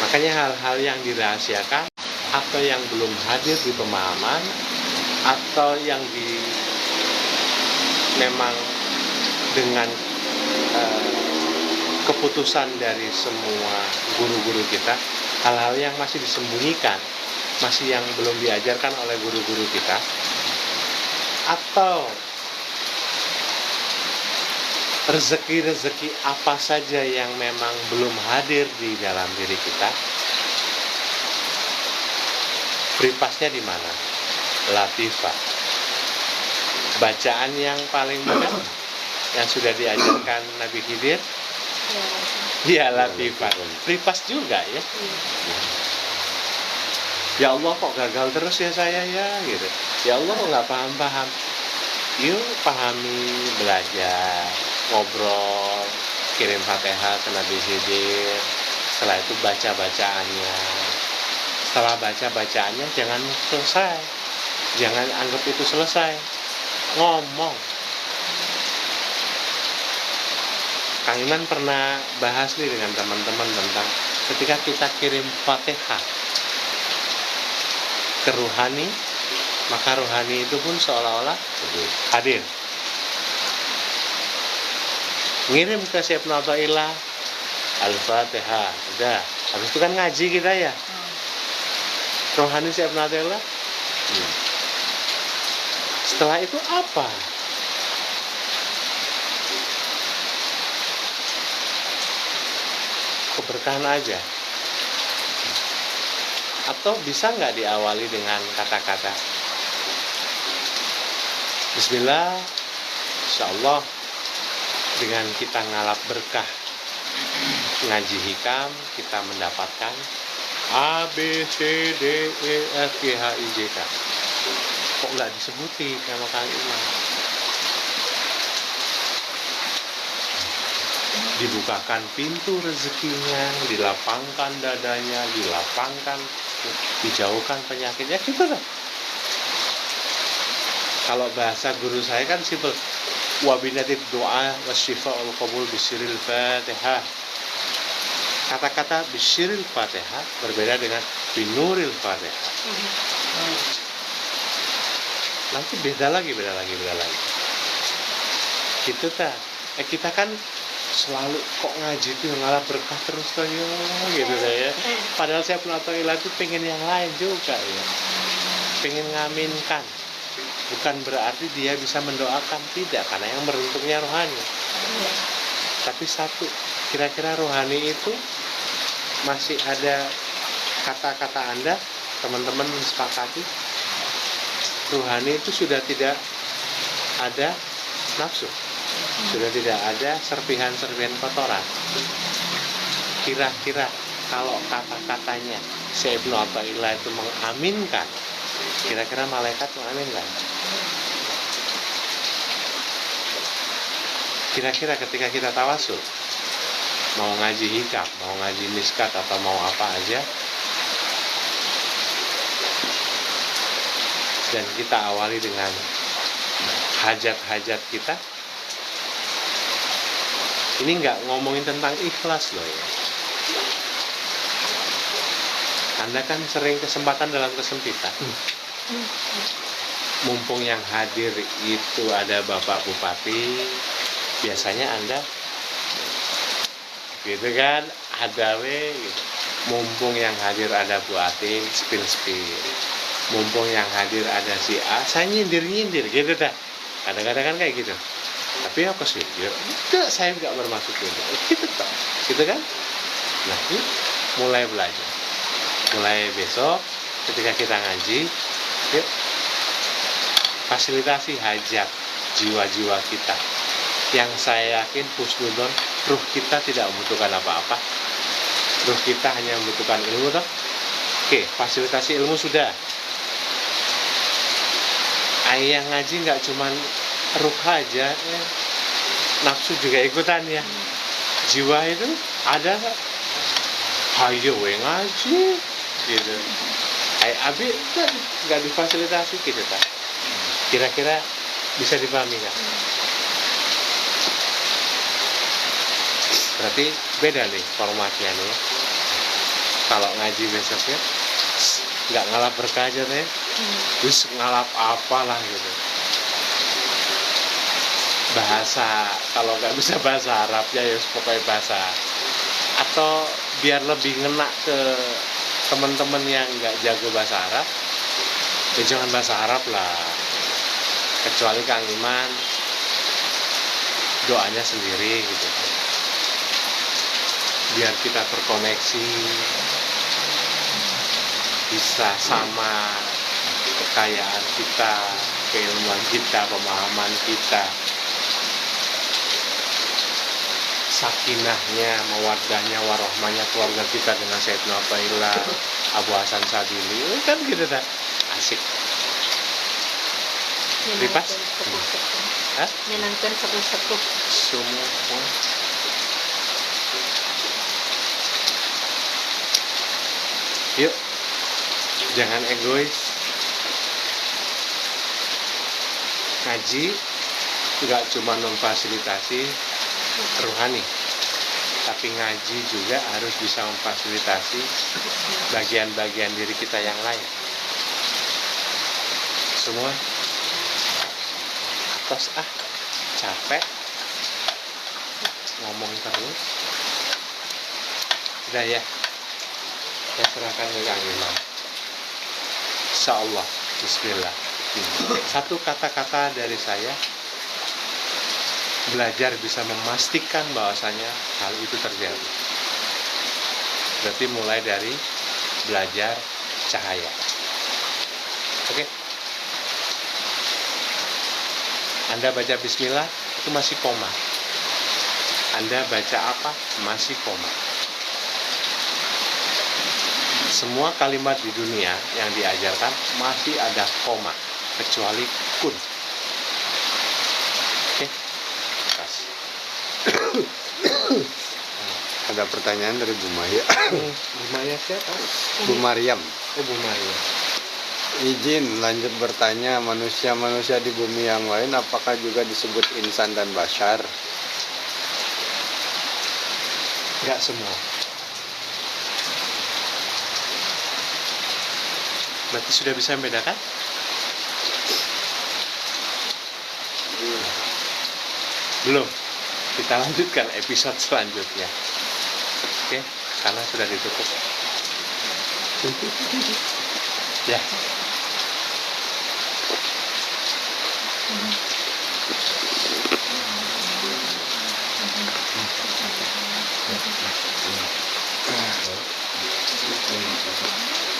Makanya hal-hal yang dirahasiakan atau yang belum hadir di pemahaman atau yang memang dengan keputusan dari semua guru-guru kita, hal-hal yang masih disembunyikan, masih yang belum diajarkan oleh guru-guru kita, atau rezeki-rezeki apa saja yang memang belum hadir di dalam diri kita, free pass-nya di mana? Latifah. Bacaan yang paling mudah yang sudah diajarkan Nabi Khidir, ya Latifah. Free pass juga ya. Ya Allah kok gagal terus ya saya ya gitu. Ya Allah kok nggak paham-paham. Yuk pahami, belajar, ngobrol, kirim Fatihah ke Nabi Khidir. Setelah itu baca bacaannya. Setelah baca bacaannya jangan selesai, jangan anggap itu selesai. Ngomong. Kang Iman pernah bahas nih dengan teman-teman tentang ketika kita kirim Fatihah ke ruhani, maka ruhani itu pun seolah-olah hadir. Ngirim ke Syekh Ibnu Athaillah Al-Fatihah, udah. Habis itu kan ngaji kita ya. Rohani Syekh Ibnu Athaillah. Setelah itu apa? Keberkahan aja. Atau bisa nggak diawali dengan kata-kata Bismillah, insyaallah dengan kita ngalap berkah ngaji hikam kita mendapatkan A, B, C, D, E, F, G, H, I, J, K. Kok nggak disebutin sama Kang Iman? Dibukakan pintu rezekinya, dilapangkan dadanya, dilapangkan, dijauhkan penyakitnya, gitu kan? Kalau bahasa guru saya kan simpel, wabinatid doa wasyifa'ul qabul bisiril fatihah. Kata-kata bisiril fatihah berbeda dengan binuril fatihah. Nanti beda lagi. Gitu tak? Kita kan selalu kok ngaji itu ngalah berkah terus tuh gitu ya. Padahal saya pernah tahu itu pengen yang lain juga ya. Pengen ngaminkan. Bukan berarti dia bisa mendoakan, tidak, karena yang beruntungnya rohani. Tapi satu, kira-kira rohani itu masih ada kata-kata Anda, teman-teman mensepakati, rohani itu sudah tidak ada nafsu, sudah tidak ada serpihan-serpihan kotoran. Kira-kira kalau kata-katanya Syekh Ibnu Athaillah itu mengaminkan, kira-kira malaikat mengaminkan? Kira-kira ketika kita tawasul, mau ngaji hikam, mau ngaji miskat, atau mau apa aja, dan kita awali dengan hajat-hajat kita, ini nggak ngomongin tentang ikhlas loh ya. Anda kan sering kesempatan dalam kesempitan. Mumpung yang hadir itu ada Bapak Bupati, biasanya Anda gitu kan, ada gitu. Mumpung yang hadir ada Bu Atin, spin. Mumpung yang hadir ada si A, saya nyindir gitu dah. Kadang-kadang kan kayak gitu. Tapi apa sih? Ya, enggak, saya nggak bermaksud gitu tak. Gitu kan? Nah, ini mulai belajar. Mulai besok ketika kita ngaji, yuk fasilitasi hajat jiwa-jiwa kita. Yang saya yakin husnudon, ruh kita tidak membutuhkan apa-apa. Ruh kita hanya membutuhkan ilmu toh. Oke, fasilitasi ilmu sudah. Ayah ngaji nggak cuman ruh aja, nafsu juga ikutan ya. Jiwa itu ada nggak? Hayo ngaji, gitu. Abi nggak difasilitasi gitu kan? Kira-kira bisa dipahami nggak? Berarti beda nih formatnya nih. Kalau ngaji besoknya nggak ngalap berkah aja deh, terus ngalap apalah gitu. Bahasa, kalau nggak bisa bahasa Arabnya ya pokoknya bahasa. Atau biar lebih ngena ke teman-teman yang nggak jago bahasa Arab, ya jangan bahasa Arab lah. Kecuali Kang Iman doanya sendiri gitu. Biar kita terkoneksi, bisa sama kekayaan kita, keilmuan kita, pemahaman kita. sakinahnya, mawaddahnya, warohmanya keluarga kita dengan Sayyidina Athaillah, Abu Hasan Sadili, kan gitu tak? Asik. Lipas? Hah? Nyenangkan sepuh-sepuh. Semua. Yuk, jangan egois. Ngaji nggak cuma memfasilitasi rohani, tapi ngaji juga harus bisa memfasilitasi bagian-bagian diri kita yang lain. Semua tos capek ngomong terus. Udah ya, saya serahkan ke Kang Imam. Insyaallah, bismillah. Satu kata-kata dari saya, belajar bisa memastikan bahwasanya hal itu terjadi. Berarti mulai dari belajar cahaya. Oke? Anda baca bismillah, itu masih koma. Anda baca apa? Masih koma. Semua kalimat di dunia yang diajarkan masih ada koma, kecuali kun. Oke? Kas. Ada pertanyaan dari Bu Maya. Bu Maya siapa? Bu Maryam. Oh, Bu Maria. Izin lanjut bertanya, manusia-manusia di bumi yang lain apakah juga disebut insan dan bashar? Enggak semua. Berarti sudah bisa membedakan? Belum. Kita lanjutkan episode selanjutnya. Oke, karena sudah ditutup. Ya.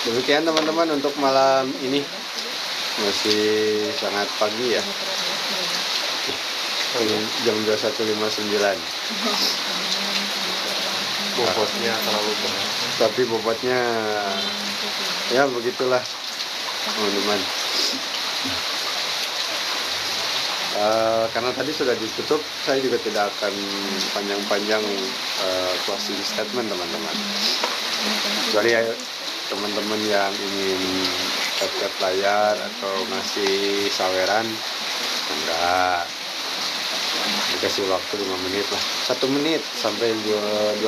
Demikian teman-teman untuk malam ini, masih sangat pagi ya. Ini jam 21.59. Bobotnya terlalu berat. Tapi bobotnya ya begitulah teman-teman. Karena tadi sudah ditutup, saya juga tidak akan panjang-panjang closing statement teman-teman. Kecuali teman-teman yang ingin tap-tap layar atau ngasih saweran, enggak, dikasih waktu 5 menit lah, 1 menit sampai 22.00.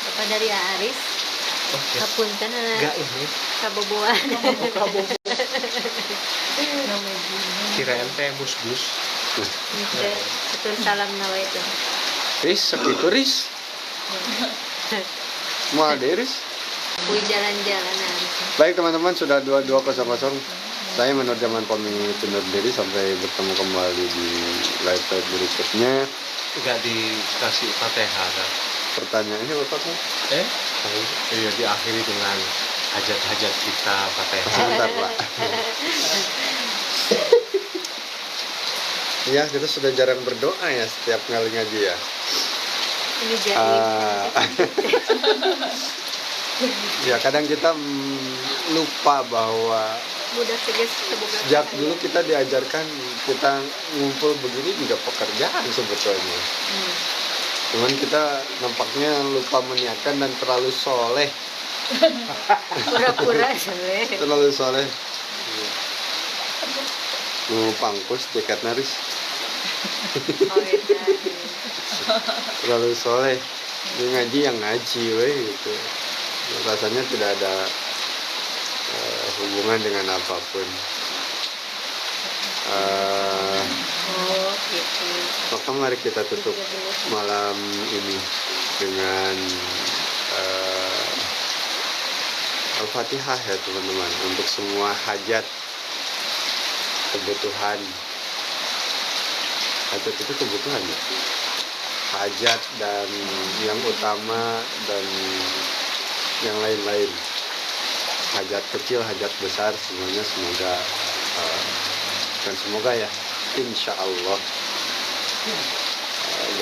Bapak dari Aris, Oke. kapunten Enggak ini. kaboboan. Kirain teh bus-bus. Betul salam nawa itu. Riz, segitu Riz. Mau ada Riz? Kui jalan-jalan Aris. Baik teman-teman, sudah 22.00. Saya Menur Zaman pamit undur diri, sampai bertemu kembali di live berikutnya. Enggak dikasih Fatihah kan? Pertanyaannya Bapak kan? Iya, diakhiri dengan hajat-hajat kita Fatihah. Sebentar Pak. Ya, kita sudah jarang berdoa ya setiap kali ngaji ya. Ini jadi Ya kadang kita lupa bahwa mudah seges terbuka. sejak dulu kita diajarkan, kita ngumpul begini juga pekerjaan sebetulnya. Cuman kita nampaknya lupa meniatkan dan terlalu soleh. Pura-pura soleh. Terlalu soleh. Mau pangkus dekat naris. Oh, iya. Terlalu soleh. Dia ngaji yang ngaji gitu. Rasanya tidak ada hubungan dengan apapun. Oh, gitu. Maka mari kita tutup malam ini dengan Al-Fatihah ya teman-teman, untuk semua hajat, kebutuhan. Hajat itu kebutuhan ya. Hajat dan yang utama dan yang lain-lain. Hajat kecil, hajat besar, semuanya semoga Dan semoga ya, insya Allah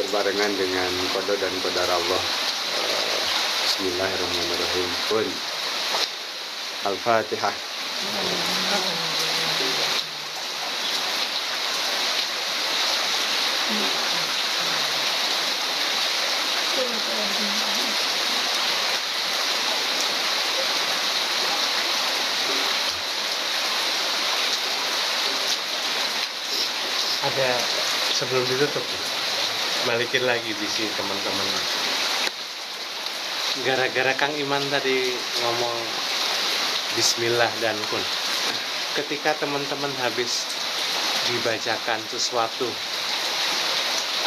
berbarengan dengan qada dan qadar Allah. Bismillahirrahmanirrahim. Pun Al-Fatihah. Ada sebelum ditutup, balikin lagi di sini teman-teman. Gara-gara Kang Iman tadi ngomong Bismillah dan kun. Ketika teman-teman habis dibacakan sesuatu,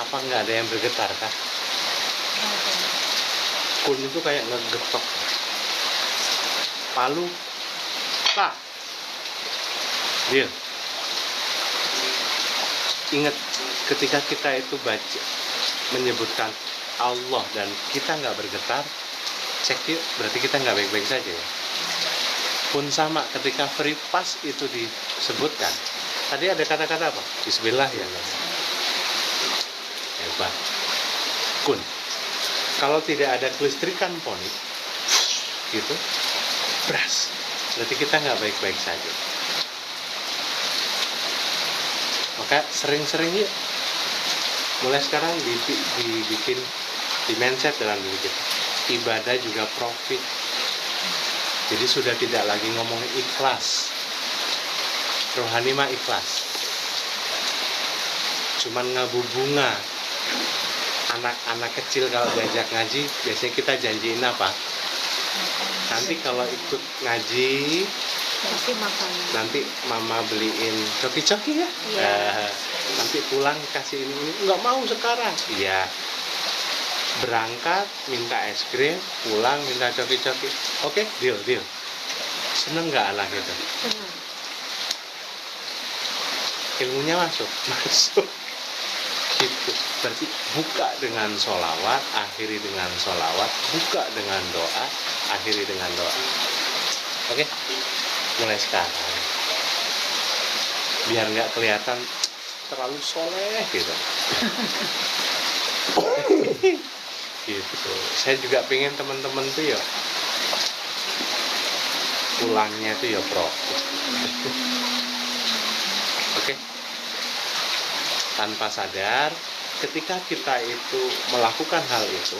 apa nggak ada yang bergetar kah? Kun itu kayak ngegetok. Palu, tak. Deal. Ingat, ketika kita itu baca menyebutkan Allah dan kita nggak bergetar, cek yuk, berarti kita nggak baik-baik saja ya. Pun sama, ketika free pass itu disebutkan, tadi ada kata-kata apa? Bismillah ya. Hebat. Kun. Kalau tidak ada kelistrikan fonik, gitu, bras, berarti kita nggak baik-baik saja. Maka sering-sering yuk, mulai sekarang dibikin di mindset dalam diri kita, ibadah juga profit. Jadi sudah tidak lagi ngomong ikhlas, rohani mah ikhlas, cuman ngabubunga. Anak-anak kecil kalau diajak ngaji, biasanya kita janjiin apa? Nanti kalau ikut ngaji, Kasih makanan. nanti mama beliin coki-coki ya. Iya. Nanti pulang kasih ini. Nggak mau sekarang. Iya. Berangkat minta es krim, pulang minta coki-coki. Oke, deal. Seneng nggak anak itu? Senang. Ilmunya masuk. Gitu. Berarti buka dengan sholawat, akhiri dengan sholawat, buka dengan doa, akhiri dengan doa. Oke? Mulai sekarang. Biar nggak kelihatan terlalu soleh gitu. Gitu. Saya juga pengen teman-teman tuh ya pulangnya tuh ya profit. Oke? Tanpa sadar, ketika kita itu melakukan hal itu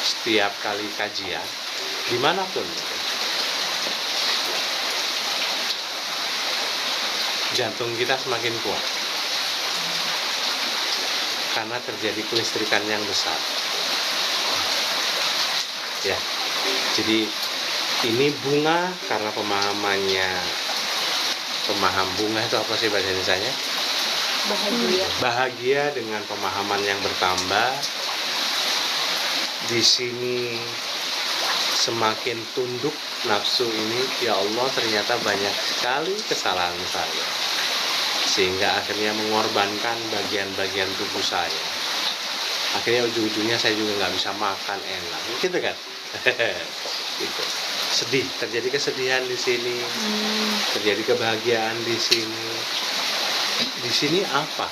setiap kali kajian dimanapun, jantung kita semakin kuat karena terjadi kelistrikan yang besar ya. Jadi ini bunga karena pemaham bunga itu apa sih bahasa Indonesianya? Bahagia dengan pemahaman yang bertambah. Di sini semakin tunduk nafsu ini, ya Allah ternyata banyak sekali kesalahan saya, sehingga akhirnya mengorbankan bagian-bagian tubuh saya. Akhirnya ujung-ujungnya saya juga nggak bisa makan enak, gitu kan? Gitu. Sedih, terjadi kesedihan di sini, terjadi kebahagiaan di sini. Di sini apa?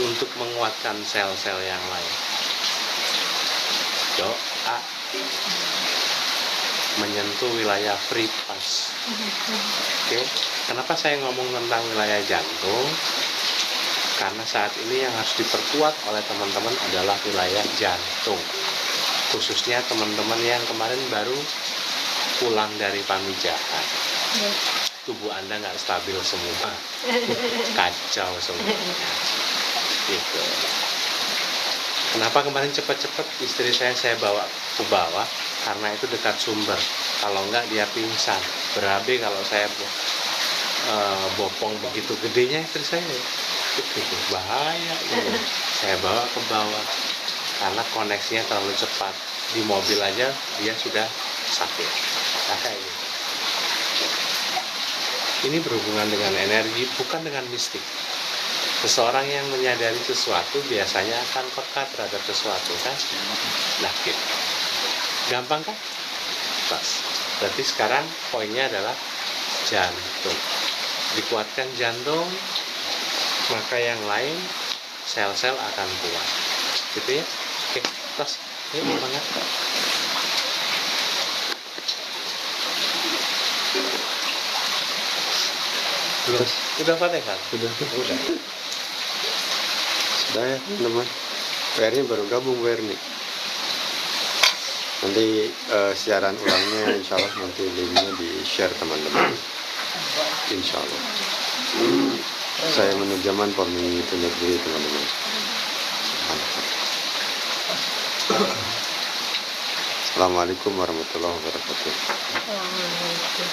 Untuk menguatkan sel-sel yang lain. Doa menyentuh wilayah free pass. Oke. Kenapa saya ngomong tentang wilayah jantung? Karena saat ini yang harus diperkuat oleh teman-teman adalah wilayah jantung. Khususnya teman-teman yang kemarin baru pulang dari pamijahan. Tubuh Anda nggak stabil semua, kacau semuanya, gitu. Kenapa kemarin cepat-cepat istri saya bawa ke bawah? Karena itu dekat sumber. Kalau nggak dia pingsan. Berabe kalau saya bopong begitu gedenya istri saya, itu bahaya. Gitu. Saya bawa ke bawah karena koneksinya terlalu cepat. Di mobil aja dia sudah sakit. Kayak gitu. Ini berhubungan dengan energi, bukan dengan mistik. Seseorang yang menyadari sesuatu biasanya akan peka terhadap sesuatu, kan? Nah, gitu. Gampang kan? Pas. Berarti sekarang poinnya adalah jantung. dikuatkan jantung, maka yang lain sel-sel akan kuat. Gitu ya. Oke, terus yuk semangat. Belum. Udah Fatihah? Sudah. Udah. Sudah ya teman-teman. PR ini baru gabung PR nih. Nanti siaran ulangnya insya Allah nanti linknya di share teman-teman. Insya Allah. Saya menerjemahkan pamit undur diri teman-teman. Assalamualaikum warahmatullahi wabarakatuh. Assalamualaikum.